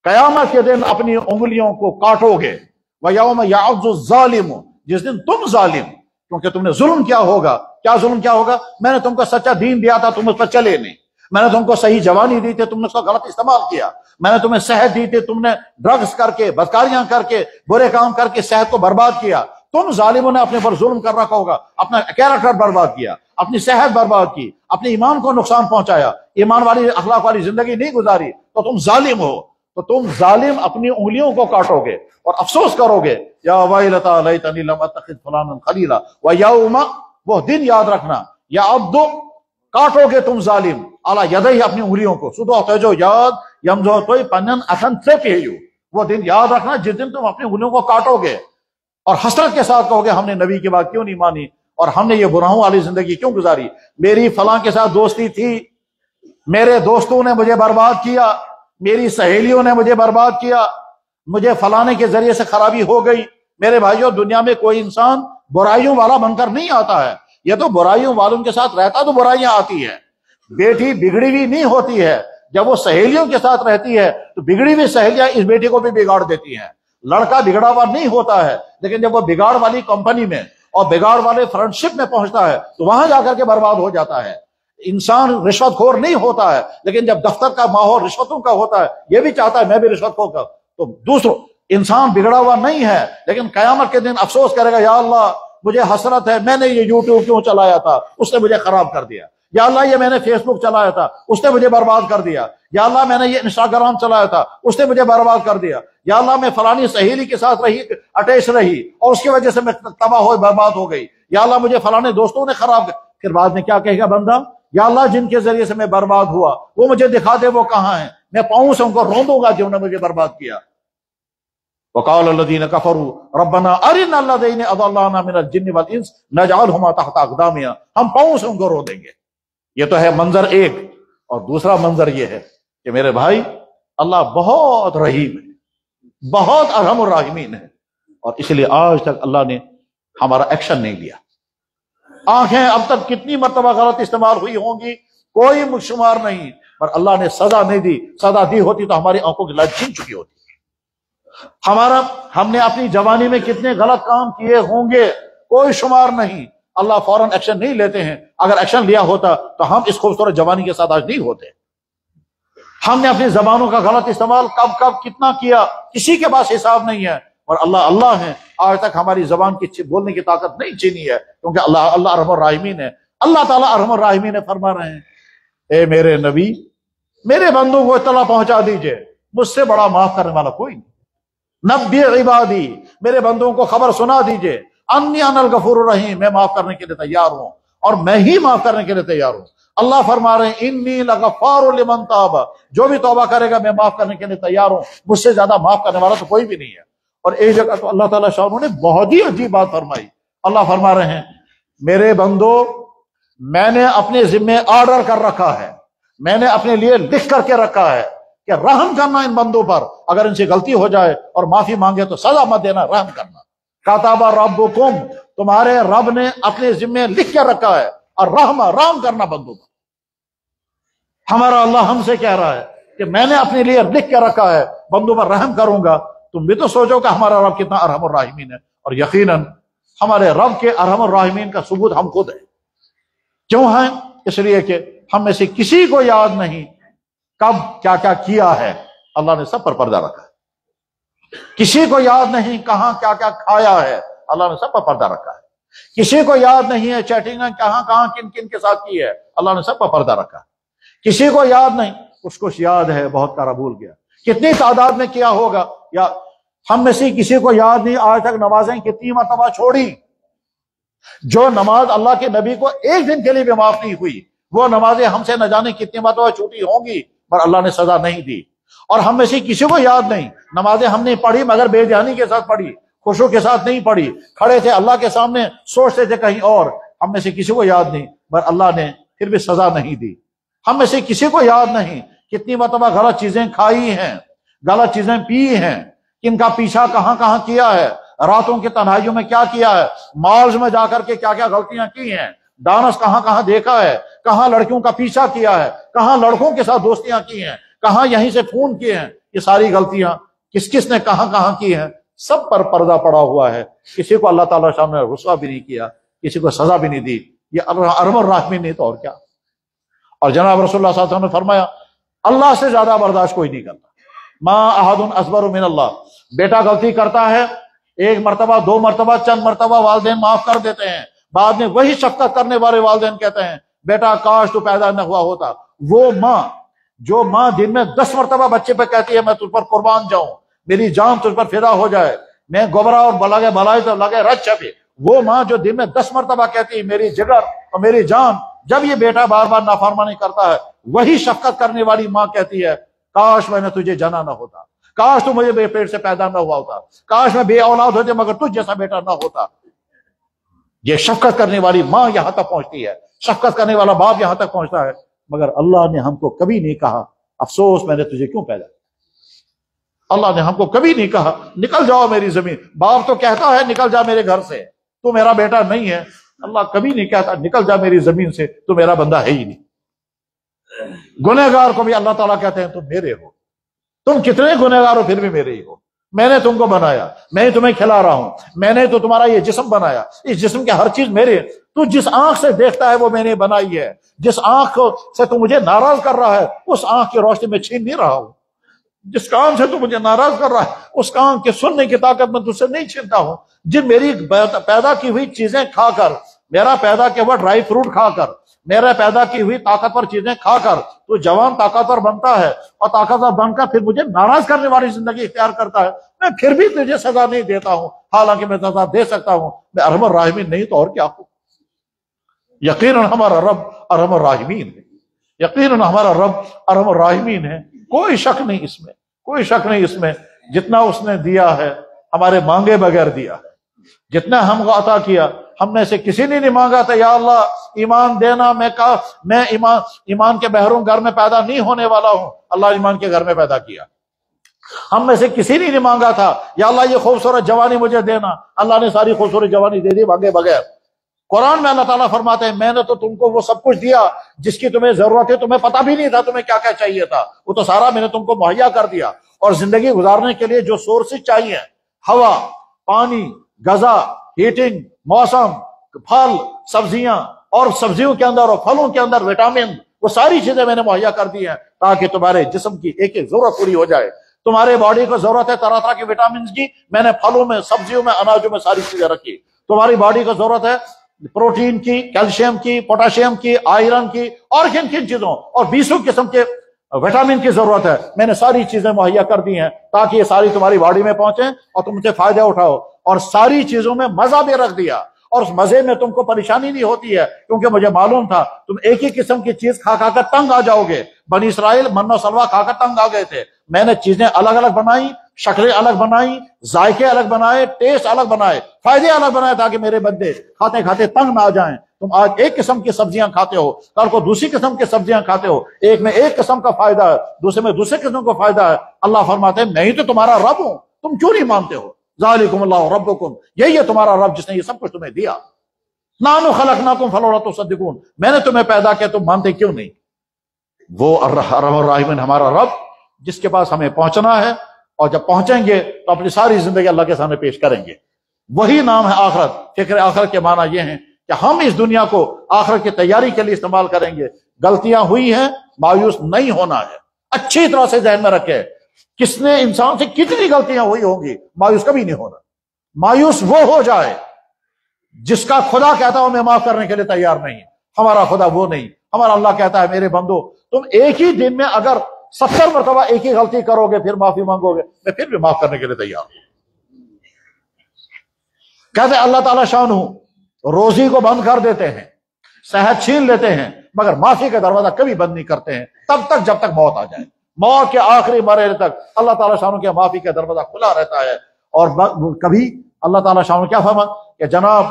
قیامت کے دن اپنی انگلیوں کو کاٹو گے، وَيَوْمَ يَعَضُّ الظَّالِمُ، جس دن تم ظالم، کیونکہ تم نے ظلم کیا ہوگا، کیا ظلم کیا ہوگا؟ میں نے تم کو سچا دین دیا تھا، تم اس پر چلے نہیں، میں نے تم کو صحیح جوانی دی تھی، تم نے اس کا غلط استعمال کیا، میں نے تمہیں صحت دی تھی، تم نے ڈرگز کر کے، بدکاریاں کر کے، برے کام کر کے صحت کو برباد کیا۔ تم ظالموں نے اپنے پر ظلم کر رکھا ہوگا، اپنا کیریکٹر برباد کیا، اپنی صحت برباد کی، اپنے ایمان کو نقصان پہنچایا، ایمان والی اخلاق والی زندگی نہیں گزاری، تو تم ظالم ہو۔ تو تم ظالم اپنی انگلیوں کو کاٹو گے اور افسوس کرو گے، یا ویلتا لیتنی لم اتخذ فلانا خلیلا، ویوم، وہ دن یاد رکھنا، یا عبدو، کاٹو گے تم ظالم، اعلی یدہی، اپنی انگلیوں کو، سدو تجو یاد یمزو توئی پنن اتن تریپیو، وہ دن یاد رکھنا جس دن تم اپنی انگلیوں کو کاٹو گے اور حسرت کے ساتھ کہو گے ہم نے نبی کی بات کیوں نہیں مانی اور ہم نے یہ گناہوں والی زندگی کیوں گزاری، میری فلاں کے ساتھ دوستی تھی، میرے دوستوں نے مجھے برباد کیا، میری سہیلیوں نے مجھے برباد کیا، مجھے فلانے کے ذریعے سے خرابی ہو گئی۔ میرے بھائیوں، دنیا میں کوئی انسان برائیوں والا بن کر نہیں آتا ہے، یہ تو برائیوں والوں کے ساتھ رہتا تو برائیاں آتی ہیں۔ بیٹی بگڑی ہوئی نہیں ہوتی ہے، جب وہ سہیلیوں کے ساتھ رہتی ہے تو بگڑی ہوئی سہیلیاں اس بیٹی کو بھی بگاڑ دیتی ہیں۔ لڑکا بگڑا ہوا نہیں ہوتا ہے، لیکن جب وہ بگاڑ والی کمپنی میں اور بگاڑ والے فرینڈ شپ میں پہنچتا ہے تو وہاں جا کر کے برباد ہو جاتا ہے۔ انسان رشوت خور نہیں ہوتا ہے، لیکن جب دفتر کا ماحول رشوتوں کا ہوتا ہے، یہ بھی چاہتا ہے میں بھی رشوت خور کا، تو دوسروں انسان بگڑا ہوا نہیں ہے، لیکن قیامت کے دن افسوس کرے گا، یا اللہ مجھے حسرت ہے، میں نے یہ یوٹیوب کیوں چلایا تھا، اس نے مجھے خراب کر دیا، یا اللہ یہ میں نے فیس بک چلایا تھا، اس نے مجھے برباد کر دیا، یا اللہ میں نے یہ انسٹاگرام چلایا تھا، اس نے مجھے برباد کر دیا، یا اللہ میں فلانی سہیلی کے ساتھ اٹیچ رہی اور اس کی وجہ سے میں تباہ ہو برباد ہو گئی، یا اللہ مجھے فلانے دوستوں نے خراب کر۔ پھر بعد میں کیا کہے گا بندہ، یا اللہ جن کے ذریعے سے میں برباد ہوا وہ مجھے دکھا دے وہ کہاں ہیں، میں پاؤں سے ان کو روندوں گا جنہوں نے مجھے برباد کیا۔ وقال الذين كفروا ربنا ارنا الذين اضلنا من الجن والانس نجعلهما تحت اقدامنا، ہم پاؤں سے ان کو رو دیں گے۔ یہ تو ہے منظر ایک، اور دوسرا منظر یہ ہے کہ میرے بھائی اللہ بہت رحیم ہے، بہت ارحم الراحمین ہے، اور اس لیے آج تک اللہ نے ہمارا ایکشن نہیں لیا۔ آنکھیں اب تک کتنی مرتبہ غلط استعمال ہوئی ہوں گی کوئی شمار نہیں، پر اللہ نے سزا نہیں دی، سزا دی ہوتی تو ہماری آنکھوں کی لت چھن چکی ہوتی۔ ہم نے اپنی جوانی میں کتنے غلط کام کیے ہوں گے کوئی شمار نہیں، اللہ فوراً ایکشن نہیں لیتے ہیں، اگر ایکشن لیا ہوتا تو ہم اس خوبصورت جوانی کے ساتھ آج نہیں ہوتے۔ ہم نے اپنی زبانوں کا غلط استعمال کب کتنا کیا کسی کے پاس حساب نہیں ہے، اور اللہ ہے آج تک ہماری زبان کی بولنے کی طاقت نہیں چینی ہے، کیونکہ اللہ ارحم الراحمین ہے۔ اللہ تعالیٰ ارحم الراحمین فرما رہے ہیں، اے میرے نبی میرے بندوں کو اطلاع پہنچا دیجئے، مجھ سے بڑا معاف کرنے والا کوئی نہیں۔ نبی عبادی میرے بندوں کو خبر سنا دیجئے، انی انا الغفور الرحیم، میں معاف کرنے کے لیے تیار ہوں، اور میں ہی معاف کرنے کے لیے تیار ہوں۔ اللہ فرما رہے ہیں انی لغفار لمن تاب، جو بھی توبہ کرے گا میں معاف کرنے کے لیے تیار ہوں، مجھ سے زیادہ معاف کرنے والا تو کوئی بھی نہیں ہے۔ اور ایک جگہ تو اللہ تعالیٰ شاہ نے بہت ہی عجیب بات فرمائی، اللہ فرما رہے ہیں میرے بندو میں نے اپنے ذمے آرڈر کر رکھا ہے، میں نے اپنے لیے لکھ کر کے رکھا ہے کہ رحم کرنا ان بندوں پر، اگر ان سے غلطی ہو جائے اور معافی مانگے تو سزا مت دینا، رحم کرنا۔ کتب ربکم، تمہارے رب نے اپنے ذمے لکھ کے رکھا ہے، اور رحم کرنا بندوں پر۔ ہمارا اللہ ہم سے کہہ رہا ہے کہ میں نے اپنے لیے لکھ کے رکھا ہے بندوں پر رحم کروں گا۔ تم بھی تو سوچو کہ ہمارا رب کتنا ارحم الراحمین ہے، اور یقیناً ہمارے رب کے ارحم الراحمین کا ثبوت ہم خود ہیں۔ کیوں ہیں؟ اس لیے کہ ہم میں سے کسی کو یاد نہیں کب کیا کیا کیا ہے، اللہ نے سب پر پردہ رکھا ہے۔ کسی کو یاد نہیں کہاں کیا کیا کھایا ہے، اللہ نے سب پر پردہ رکھا ہے۔ کسی کو یاد نہیں ہے چیٹنگ کہاں کن کن کے ساتھ کی ہے، اللہ نے سب پر پردہ رکھا ہے۔ کسی کو یاد نہیں، کچھ یاد ہے، بہت سارا بھول گیا، کتنی تعداد میں کیا ہوگا، یا ہم میں سے کسی کو یاد نہیں آج تک نمازیں کتنی مرتبہ چھوڑی۔ جو نماز اللہ کے نبی کو ایک دن کے لیے بھی معاف نہیں ہوئی، وہ نمازیں ہم سے نہ جانے کتنی مرتبہ چھوٹی ہوں گی، پر اللہ نے سزا نہیں دی۔ اور ہم میں سے کسی کو یاد نہیں نمازیں ہم نے پڑھی مگر بے دھیانی کے ساتھ پڑھی، خشوع کے ساتھ نہیں پڑھی، کھڑے تھے اللہ کے سامنے سوچتے تھے کہیں اور، ہم میں سے کسی کو یاد نہیں، پر اللہ نے پھر بھی سزا نہیں دی۔ ہم میں سے کسی کو یاد نہیں کتنی مرتبہ غلط چیزیں کھائی ہیں، غلط چیزیں پی ہیں، کن کا پیچھا کہاں کیا ہے، راتوں کی تنہائیوں میں کیا کیا ہے، مالز میں جا کر کے کیا کیا غلطیاں کی ہیں، ڈانس کہاں دیکھا ہے، کہاں لڑکیوں کا پیچھا کیا ہے، کہاں لڑکوں کے ساتھ دوستیاں کی ہیں، کہاں یہیں سے فون کیے ہیں، یہ ساری غلطیاں کس نے کہاں کی ہیں، سب پر پردہ پڑا ہوا ہے۔ کسی کو اللہ تعالیٰ شاہ نے رسوا بھی نہیں کیا، کسی کو سزا بھی نہیں دی، یہ ارحم الراحمین نہیں تو اور کیا۔ اور جناب رسول اللہ صلی اللہ علیہ وسلم نے فرمایا اللہ سے زیادہ برداشت کوئی نہیں کرتا۔ ما احد اصبر من اللہ، بیٹا غلطی کرتا ہے ایک مرتبہ دو مرتبہ چند مرتبہ والدین معاف کر دیتے ہیں، بعد میں وہی شفقت کرنے والے والدین کہتے ہیں بیٹا کاش تو پیدا نہ ہوا ہوتا۔ وہ ماں جو ماں دن میں 10 مرتبہ بچے پہ کہتی ہے میں تجھ پر قربان جاؤں، میری جان تجھ پر فدا ہو جائے، میں گبرا اور بلائی تو لگے رچ چھپے، وہ ماں جو دن میں 10 مرتبہ کہتی ہے میری جگر اور میری جان، جب یہ بیٹا بار بار نافرمانی کرتا ہے وہی شفقت کرنے والی ماں کہتی ہے کاش میں نے تجھے جنا نہ ہوتا، کاش تو مجھے بے پیٹ سے پیدا نہ ہوا ہوتا، کاش میں بے اولاد ہوتے مگر تجھ جیسا بیٹا نہ ہوتا۔ یہ شفقت کرنے والی ماں یہاں تک پہنچتی ہے، شفقت کرنے والا باپ یہاں تک پہنچتا ہے، مگر اللہ نے ہم کو کبھی نہیں کہا افسوس میں نے تجھے کیوں پیدا کیا۔ اللہ نے ہم کو کبھی نہیں کہا نکل جاؤ میری زمین، باپ تو کہتا ہے نکل جا میرے گھر سے، تو میرا بیٹا نہیں ہے، اللہ کبھی نہیں کہتا نکل جا میری زمین سے، تو میرا بندہ ہے ہی نہیں۔ گنہگار کو بھی اللہ تعالیٰ کہتے ہیں تم میرے ہو، تم کتنے گنہگار ہو پھر بھی میرے ہی ہو، میں نے تم کو بنایا، میں ہی تمہیں کھلا رہا ہوں، میں نے تو تمہارا یہ جسم بنایا، اس جسم کی ہر چیز میرے، تو جس آنکھ سے دیکھتا ہے وہ میں نے بنائی ہے، جس آنکھ سے تو مجھے ناراض کر رہا ہے اس آنکھ کی روشنی میں چھین نہیں رہا ہوں۔ جس کام سے تو مجھے ناراض کر رہا ہے اس کام کے سننے کی طاقت میں تجھ سے نہیں چھینتا ہوں. جن میری پیدا کی ہوئی چیزیں کھا کر، میرا پیدا کیا ہوا ڈرائی فروٹ کھا کر، میرا پیدا کی ہوئی طاقتور چیزیں کھا کر تو جوان طاقتور بنتا ہے، اور طاقتور بن کر پھر مجھے ناراض کرنے والی زندگی اختیار کرتا ہے. میں پھر بھی تجھے سزا نہیں دیتا ہوں، حالانکہ میں سزا دے سکتا ہوں. میں ارحم الراحمین نہیں تو اور کیا ہوں. یقیناً ہمارا رب ارحم الراحمین ہے، یقیناً ہمارا رب ارحم الراحمین ہے. کوئی شک نہیں اس میں، کوئی شک نہیں اس میں. جتنا اس نے دیا ہے ہمارے مانگے بغیر دیا ہے. جتنا ہم کو عطا کیا ہم میں سے کسی نے نہیں مانگا تھا یا اللہ ایمان دینا، میں ایمان کے بحروں گھر میں پیدا نہیں ہونے والا ہوں، اللہ ایمان کے گھر میں پیدا کیا. ہم میں سے کسی نے نہیں مانگا تھا یا اللہ یہ خوبصورت جوانی مجھے دینا، اللہ نے ساری خوبصورت جوانی دے دی مانگے بغیر. قرآن میں اللہ تعالیٰ فرماتے ہیں میں نے تو تم کو وہ سب کچھ دیا جس کی تمہیں ضرورت ہے، تمہیں پتہ بھی نہیں تھا تمہیں کیا کیا چاہیے تھا، وہ تو سارا میں نے تم کو مہیا کر دیا. اور زندگی گزارنے کے لیے جو سورسز چاہیے، ہوا، پانی، غذا، ہیٹنگ، موسم، پھل، سبزیاں، اور سبزیوں کے اندر اور پھلوں کے اندر وٹامن، وہ ساری چیزیں میں نے مہیا کر دی ہیں تاکہ تمہارے جسم کی ایک ایک ضرورت پوری ہو جائے. تمہارے باڈی کو ضرورت ہے طرح طرح کی وٹامنز کی، میں نے پھلوں میں، سبزیوں میں، اناجوں میں ساری چیزیں رکھی. تمہاری باڈی کو ضرورت ہے پروٹین کی، کیلشیم کی، پوٹاشیم کی، آئرن کی، اور کن کن چیزوں اور 20 قسم کے وٹامن کی ضرورت ہے، میں نے ساری چیزیں مہیا کر دی ہیں تاکہ یہ ساری تمہاری باڈی میں پہنچیں اور تم سے فائدہ اٹھاؤ. اور ساری چیزوں میں مزہ بھی رکھ دیا، اور اس مزے میں تم کو پریشانی نہیں ہوتی ہے کیونکہ مجھے معلوم تھا تم ایک ہی قسم کی چیز کھا کھا کر تنگ آ جاؤ گے. بنی اسرائیل من و سلوہ کھا کر تنگ آ گئے تھے. میں نے چیزیں الگ الگ بنائی، شکلیں الگ بنائی، ذائقے الگ بنائے، ٹیسٹ الگ بنائے، فائدے الگ بنائے تاکہ میرے بندے کھاتے کھاتے تنگ نہ آ جائیں. تم آج ایک قسم کی سبزیاں کھاتے ہو، کل کو دوسری قسم کی سبزیاں کھاتے ہو، ایک میں ایک قسم کا فائدہ ہے، دوسرے میں دوسرے قسم کا فائدہ ہے. اللہ فرماتے ہیں میں ہی تو تمہارا رب ہوں، تم کیوں نہیں مانتے ہو؟ ذالکم اللہ ربکم، یہی ہے تمہارا رب جس نے یہ سب کچھ تمہیں دیا. نحن خلقناکم فلولا تصدقون، میں نے تمہیں پیدا کیا تم مانتے کیوں نہیں؟ وہ ارحم الراحمین ہمارا رب جس کے پاس ہمیں پہنچنا ہے، اور جب پہنچیں گے تو اپنی ساری زندگی اللہ کے سامنے پیش کریں گے. وہی نام ہے آخرت. فکر آخرت کے معنی یہ ہیں کہ ہم اس دنیا کو آخرت کی تیاری کے لیے استعمال کریں گے. غلطیاں ہوئی ہیں، مایوس نہیں ہونا ہے. اچھی طرح سے ذہن میں رکھے کس نے انسان سے کتنی غلطیاں ہوئی ہوں گی، مایوس کبھی نہیں ہونا. مایوس وہ ہو جائے جس کا خدا کہتا ہوں میں معاف کرنے کے لیے تیار نہیں. ہمارا خدا وہ نہیں. ہمارا اللہ کہتا ہے میرے بندو تم ایک ہی دن میں اگر 70 مرتبہ ایک ہی غلطی کرو گے پھر معافی مانگو گے، میں پھر بھی معاف کرنے کے لیے تیار ہوں. کہتے ہیں اللہ تعالیٰ شان روزی کو بند کر دیتے ہیں، صحت چھین لیتے ہیں، مگر معافی کا دروازہ کبھی بند نہیں کرتے ہیں تب تک جب تک موت آ جائے. موت کے آخری مرحلے تک اللہ تعالیٰ شان کے معافی کا دروازہ کھلا رہتا ہے. اور کبھی اللہ تعالیٰ شان کیا فرما کہ جناب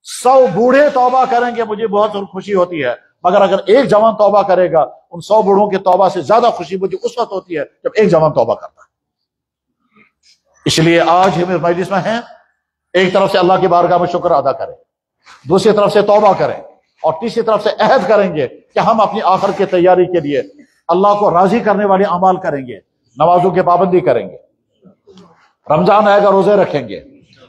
100 بوڑھے توبہ کریں گے مجھے بہت خوشی ہوتی ہے، مگر اگر ایک جوان توبہ کرے گا ان 100 بوڑھوں کے توبہ سے زیادہ خوشی مجھے اس وقت ہوتی ہے جب ایک جوان توبہ کرتا ہے. اس لیے آج ہم مجلس میں ہیں، ایک طرف سے اللہ کی بارگاہ میں شکر ادا کریں، دوسری طرف سے توبہ کریں، اور تیسری طرف سے عہد کریں گے کہ ہم اپنی آخرت کی تیاری کے لیے اللہ کو راضی کرنے والے اعمال کریں گے، نمازوں کی پابندی کریں گے، رمضان آئے گا روزے رکھیں گے،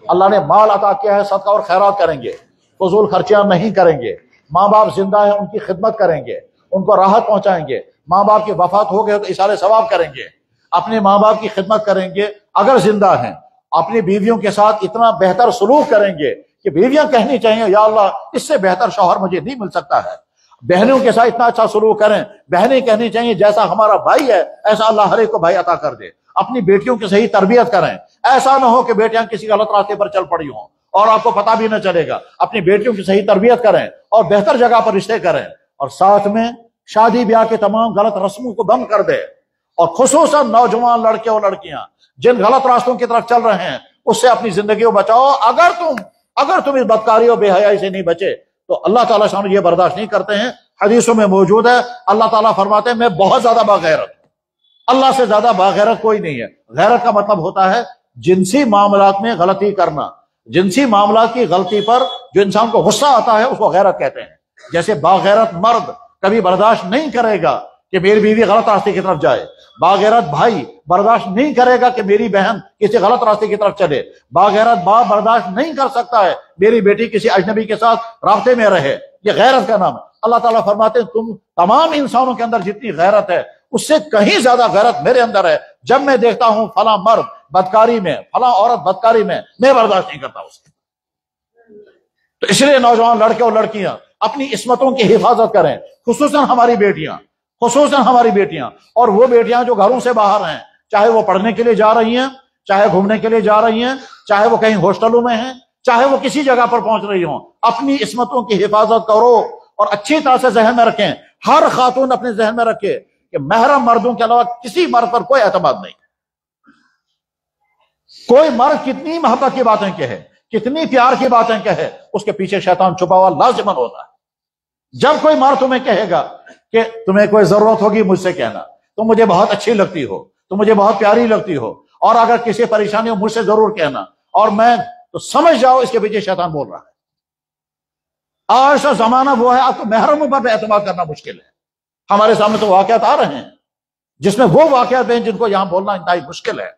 اللہ نے مال عطا کیا ہے صدقہ اور خیرات کریں گے، فضول خرچیاں نہیں کریں گے، ماں باپ زندہ ہیں ان کی خدمت کریں گے، ان کو راحت پہنچائیں گے، ماں باپ کی وفات ہو گئے تو اثار ثواب کریں گے، اپنے ماں باپ کی خدمت کریں گے اگر زندہ ہیں، اپنی بیویوں کے ساتھ اتنا بہتر سلوک کریں گے کہ بیویاں کہنی چاہیے یا اللہ اس سے بہتر شوہر مجھے نہیں مل سکتا ہے. بہنوں کے ساتھ اتنا اچھا سلوک کریں، بہنیں کہنی چاہیے جیسا ہمارا بھائی ہے ایسا اللہ ہر ایک کو بھائی عطا کر دے. اپنی بیٹیوں کی صحیح تربیت کریں، ایسا نہ ہو کہ بیٹیاں کسی غلط راستے پر چل پڑی ہوں اور آپ کو پتہ بھی نہ چلے گا. اپنی بیٹیوں کی صحیح تربیت کریں اور بہتر جگہ پر رشتے کریں، اور ساتھ میں شادی بیاہ کے تمام غلط رسموں کو بند کر دے، اور خصوصاً نوجوان لڑکے اور لڑکیاں جن غلط راستوں کی طرف چل رہے ہیں اس سے اپنی زندگی کو بچاؤ. اگر تم اس بدکاری اور بے حیائی سے نہیں بچے تو اللہ تعالیٰ شان یہ برداشت نہیں کرتے ہیں. حدیثوں میں موجود ہے اللہ تعالیٰ فرماتے ہیں میں بہت زیادہ باغیرت ہوں، اللہ سے زیادہ باغیرت کوئی نہیں ہے. غیرت کا مطلب ہوتا ہے جنسی معاملات میں غلطی کرنا، جنسی معاملات کی غلطی پر جو انسان کو غصہ آتا ہے اس کو غیرت کہتے ہیں. جیسے باغیرت مرد کبھی برداشت نہیں کرے گا کہ میری بیوی غلط راستے کی طرف جائے، باغیرت بھائی برداشت نہیں کرے گا کہ میری بہن کسی غلط راستے کی طرف چلے، باغیرت باپ برداشت نہیں کر سکتا ہے میری بیٹی کسی اجنبی کے ساتھ رابطے میں رہے. یہ غیرت کا نام ہے. اللہ تعالیٰ فرماتے ہیں تم تمام انسانوں کے اندر جتنی غیرت ہے اس سے کہیں زیادہ غیرت میرے اندر ہے جب میں دیکھتا ہوں فلاں مرد بدکاری میں، فلاں عورت بدکاری میں برداشت نہیں کرتا اس کی۔ تو اس لیے نوجوان لڑکے اور لڑکیاں اپنی عصمتوں کی حفاظت کریں، خصوصاً ہماری بیٹیاں اور وہ بیٹیاں جو گھروں سے باہر ہیں، چاہے وہ پڑھنے کے لیے جا رہی ہیں، چاہے گھومنے کے لیے جا رہی ہیں، چاہے وہ کہیں ہاسٹلوں میں ہیں، چاہے وہ کسی جگہ پر پہنچ رہی ہوں، اپنی عصمتوں کی حفاظت کرو اور اچھی طرح سے ذہن میں رکھیں، ہر خاتون اپنے ذہن میں رکھے کہ محرم مردوں کے علاوہ کسی مرد پر کوئی اعتماد نہیں۔ کوئی مرد کتنی محبت کی باتیں کہے، کتنی پیار کی باتیں کہے، اس کے پیچھے شیطان چھپا ہوا لازماً ہوتا ہے۔ جب کوئی مرد تمہیں کہے گا کہ تمہیں کوئی ضرورت ہوگی مجھ سے کہنا، تم مجھے بہت اچھی لگتی ہو، تم مجھے بہت پیاری لگتی ہو، اور اگر کسی پریشانی ہو مجھ سے ضرور کہنا، اور میں تو سمجھ جاؤ اس کے پیچھے شیطان بول رہا ہے۔ آج کا زمانہ وہ ہے، اب تو محرموں پر بھی اعتماد کرنا مشکل ہے۔ ہمارے سامنے تو واقعات آ رہے ہیں جس میں وہ واقعات ہیں جن کو یہاں بولنا انتہائی مشکل ہے،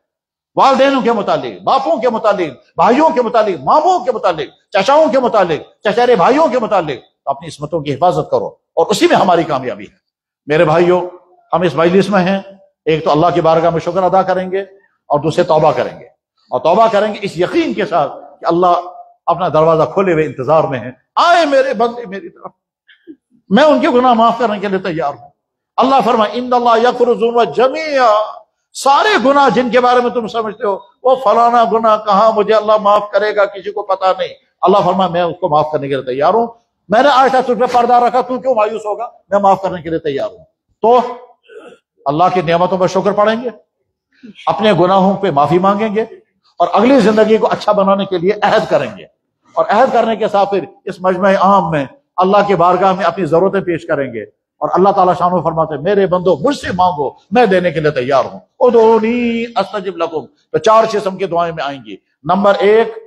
والدینوں کے متعلق، باپوں کے متعلق، بھائیوں کے متعلق، ماموں کے متعلق، چچاؤں کے متعلق، چچیرے بھائیوں کے متعلق۔ تو اپنی عصمتوں کی حفاظت کرو اور اسی میں ہماری کامیابی ہے۔ میرے بھائیوں، ہم اس مجلس میں ہیں، ایک تو اللہ کی بارگاہ میں شکر ادا کریں گے اور دوسرے توبہ کریں گے، اور توبہ کریں گے اس یقین کے ساتھ کہ اللہ اپنا دروازہ کھولے ہوئے انتظار میں ہے، آئے میرے بندے میری طرف، میں ان کے گناہ معاف کرنے کے لیے تیار ہوں۔ اللہ فرمائے ان اللہ یغفر الذنوب جميعا، سارے گناہ جن کے بارے میں تم سمجھتے ہو وہ فلانا گناہ کہاں مجھے اللہ معاف کرے گا کسی کو پتا نہیں، اللہ فرمائے میں اس کو معاف کرنے کے لیے تیار ہوں۔ میں نے آج تک تجھ پہ پردہ رکھا، تو کیوں مایوس ہوگا؟ میں معاف کرنے کے لیے تیار ہوں۔ تو اللہ کی نعمتوں پر شکر پڑھیں گے، اپنے گناہوں پہ معافی مانگیں گے، اور اگلی زندگی کو اچھا بنانے کے لیے عہد کریں گے، اور عہد کرنے کے ساتھ پھر اس مجمع عام میں اللہ کی بارگاہ میں اپنی ضرورتیں پیش کریں گے، اور اللہ تعالیٰ شان و فرماتے ہیں میرے بندو مجھ سے مانگو میں دینے کے لیے تیار ہوں، ادعونی استجب لکم۔ تو 4 قسم کی دعائیں میں آئیں گی۔ نمبر 1،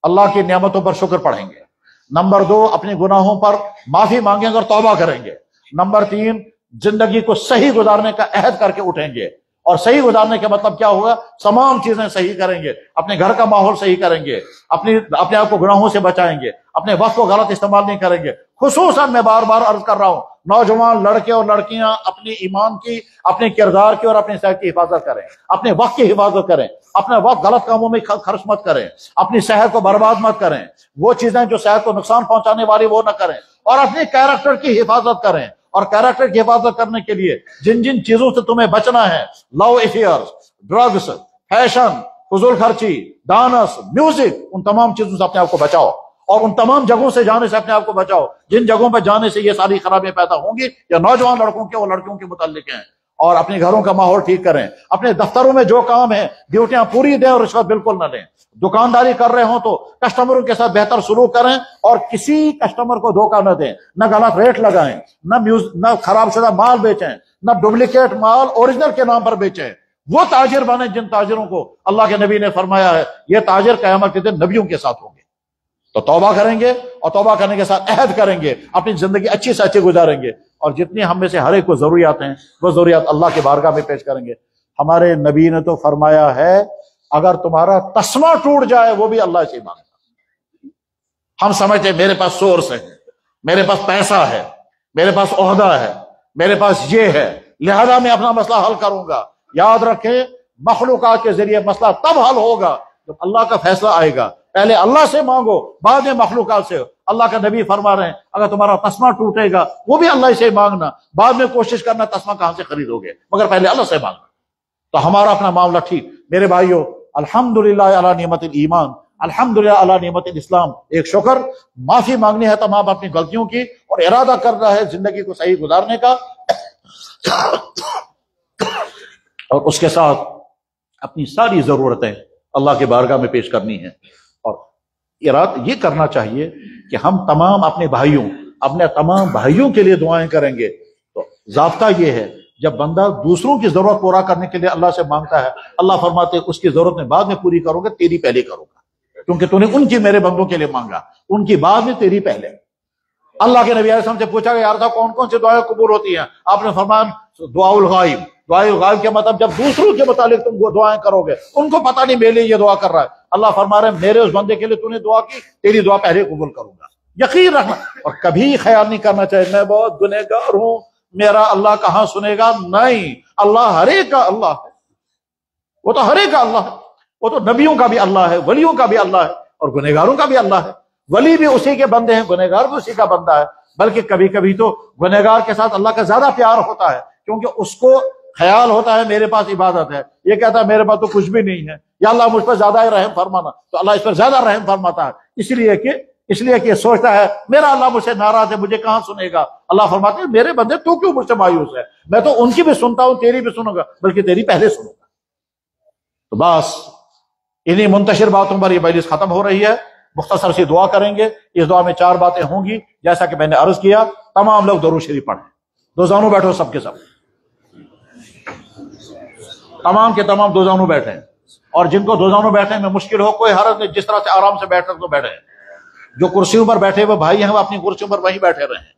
اللہ کی نعمتوں پر شکر پڑھیں گے۔ نمبر 2، اپنے گناہوں پر معافی مانگیں گے اور توبہ کریں گے۔ نمبر 3، زندگی کو صحیح گزارنے کا عہد کر کے اٹھیں گے، اور صحیح گزارنے کا مطلب کیا ہوگا؟ تمام چیزیں صحیح کریں گے، اپنے گھر کا ماحول صحیح کریں گے، اپنے آپ کو گناہوں سے بچائیں گے، اپنے وقت کو غلط استعمال نہیں کریں گے۔ خصوصاً میں بار بار عرض کر رہا ہوں، نوجوان لڑکے اور لڑکیاں اپنی ایمان کی، اپنے کردار کی اور اپنی صحت کی حفاظت کریں، اپنے وقت کی حفاظت کریں، اپنا وقت غلط کاموں میں خرچ مت کریں، اپنی صحت کو برباد مت کریں، وہ چیزیں جو صحت کو نقصان پہنچانے والی وہ نہ کریں، اور اپنے کیریکٹر کی حفاظت کریں۔ اور کیریکٹر کی حفاظت کرنے کے لیے جن جن چیزوں سے تمہیں بچنا ہے، لو افیئرز، ڈرگز، فیشن، فضول خرچی، ڈانس، میوزک، ان تمام چیزوں سے اپنے آپ کو بچاؤ، اور ان تمام جگہوں سے جانے سے اپنے آپ کو بچاؤ جن جگہوں پہ جانے سے یہ ساری خرابیاں پیدا ہوں گی یا نوجوان لڑکوں کے اور لڑکیوں کے متعلق ہیں۔ اور اپنے گھروں کا ماحول ٹھیک کریں، اپنے دفتروں میں جو کام ہے ڈیوٹیاں پوری دیں اور رشوت بالکل نہ لیں۔ دکانداری کر رہے ہوں تو کسٹمروں کے ساتھ بہتر سلوک کریں اور کسی کسٹمر کو دھوکہ نہ دیں، نہ غلط ریٹ لگائیں، نہ خراب شدہ مال بیچیں، نہ ڈپلیکیٹ مال اوریجنل کے نام پر بیچیں۔ وہ تاجر بنیں جن تاجروں کو اللہ کے نبی نے فرمایا ہے یہ تاجر قیامت کے دن نبیوں کے ساتھ ہوں گے۔ تو توبہ کریں گے، اور توبہ کرنے کے ساتھ عہد کریں گے، اپنی زندگی اچھی سے اچھی گزاریں گے، اور جتنی ہم میں سے ہر ایک کو ضروریات ہیں وہ ضروریات اللہ کے بارگاہ میں پیش کریں گے۔ ہمارے نبی نے تو فرمایا ہے اگر تمہارا تسمہ ٹوٹ جائے وہ بھی اللہ سے مانگنا۔ ہم سمجھتے ہیں میرے پاس سورس ہے، میرے پاس پیسہ ہے، میرے پاس عہدہ ہے، میرے پاس یہ ہے، لہذا میں اپنا مسئلہ حل کروں گا۔ یاد رکھیں مخلوقات کے ذریعے مسئلہ تب حل ہوگا جب اللہ کا فیصلہ آئے گا۔ پہلے اللہ سے مانگو، بعد میں مخلوقات سے۔ اللہ کا نبی فرما رہے ہیں اگر تمہارا تسمہ ٹوٹے گا وہ بھی اللہ سے مانگنا، بعد میں کوشش کرنا تسمہ کہاں سے خریدو گے، مگر پہلے اللہ سے مانگنا۔ تو ہمارا اپنا معاملہ ٹھیک۔ میرے بھائیو، الحمدللہ علی نعمت الایمان، الحمدللہ علی نعمت الاسلام، ایک شکر، معافی مانگنی ہے تمام اپنی غلطیوں کی، اور ارادہ کرنا ہے زندگی کو صحیح گزارنے کا، اور اس کے ساتھ اپنی ساری ضرورتیں اللہ کے بارگاہ میں پیش کرنی ہے۔ اور ارادہ یہ کرنا چاہیے کہ ہم تمام اپنے تمام بھائیوں کے لیے دعائیں کریں گے۔ تو ضابطہ یہ ہے جب بندہ دوسروں کی ضرورت پورا کرنے کے لیے اللہ سے مانگتا ہے، اللہ فرماتے اس کی ضرورت میں بعد میں پوری کرو گے، تیری پہلے کرو گا، کیونکہ تو نے ان کی میرے بندوں کے لیے مانگا، ان کی بعد میں تیری پہلے۔ اللہ کے نبی علیہ السلام سے پوچھا گیا یار کون کون سی دعائیں قبول ہوتی ہیں؟ آپ نے فرمایا دعا الغائب۔ دعا الغائب کے مطلب جب دوسروں کے متعلق تم وہ دعائیں کرو گے، ان کو پتہ نہیں میرے لیے یہ دعا کر رہا ہے، اللہ فرما رہے ہیں میرے اس بندے کے لیے تو نے دعا کی، تیری دعا پہلے قبول کروں گا۔ یقین رکھنا، اور کبھی خیال نہیں کرنا چاہیے میں بہت گنہگار ہوں، میرا اللہ کہاں سنے گا؟ نہیں، اللہ ہر ایک کا اللہ ہے، وہ تو ہر ایک کا اللہ ہے، وہ تو نبیوں کا بھی اللہ ہے، ولیوں کا بھی اللہ ہے، اور گنہگاروں کا بھی اللہ ہے۔ ولی بھی اسی کے بندے ہیں، گنہگار بھی اسی کا بندہ ہے، بلکہ کبھی کبھی تو گنہگار کے ساتھ اللہ کا زیادہ پیار ہوتا ہے، کیونکہ اس کو خیال ہوتا ہے میرے پاس عبادت ہے، یہ کہتا ہے میرے پاس تو کچھ بھی نہیں ہے، یا اللہ مجھ پر زیادہ رحم فرمانا، تو اللہ اس پر زیادہ رحم فرماتا ہے، اس لیے کہ یہ سوچتا ہے میرا اللہ مجھ سے ناراض ہے، مجھے کہاں سنے گا۔ اللہ فرماتے ہیں میرے بندے تو کیوں مجھ سے مایوس ہے، میں تو ان کی بھی سنتا ہوں، تیری بھی سنوں گا، بلکہ تیری پہلے سنوں گا۔ تو بس انہی منتشر باتوں پر یہ مجلس ختم ہو رہی ہے۔ مختصر سی دعا کریں گے، اس دعا میں 4 باتیں ہوں گی، جیسا کہ میں نے عرض کیا، تمام لوگ درود شریف پڑھیں، دو زانوں بیٹھو، سب کے سب تمام کے تمام دو زانوں بیٹھیں، اور جن کو دو زانوں بیٹھنے میں مشکل ہو، کوئی حرج نہیں، جس طرح سے آرام سے بیٹھ کر تو بیٹھیں، جو کرسیوں پر بیٹھے ہوئے بھائی ہیں وہ اپنی کرسیوں پر وہیں بیٹھے رہیں۔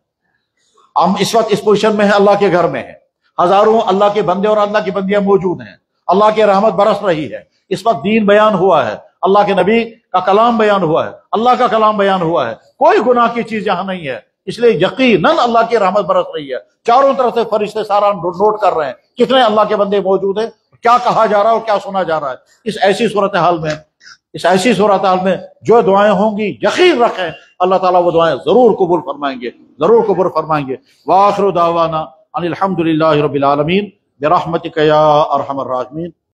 ہم اس وقت اس پوزیشن میں ہیں، اللہ کے گھر میں ہیں، ہزاروں اللہ کے بندے اور اللہ کی بندیاں موجود ہیں، اللہ کی رحمت برس رہی ہے، اس وقت دین بیان ہوا ہے، اللہ کے نبی کا کلام بیان ہوا ہے، اللہ کا کلام بیان ہوا ہے، کوئی گناہ کی چیز یہاں نہیں ہے، اس لیے یقیناً اللہ کی رحمت برس رہی ہے، چاروں طرف سے فرشتے سارا نوٹ کر رہے ہیں کتنے اللہ کے بندے موجود ہیں، کیا کہا جا رہا ہے اور کیا سنا جا رہا ہے۔ اس ایسی صورتحال میں جو دعائیں ہوں گی، یقین رکھیں اللہ تعالیٰ وہ دعائیں ضرور قبول فرمائیں گے، ضرور قبول فرمائیں گے۔ وآخر دعوانا ان الحمد للہ رب العالمین برحمتک یا ارحم الراحمین۔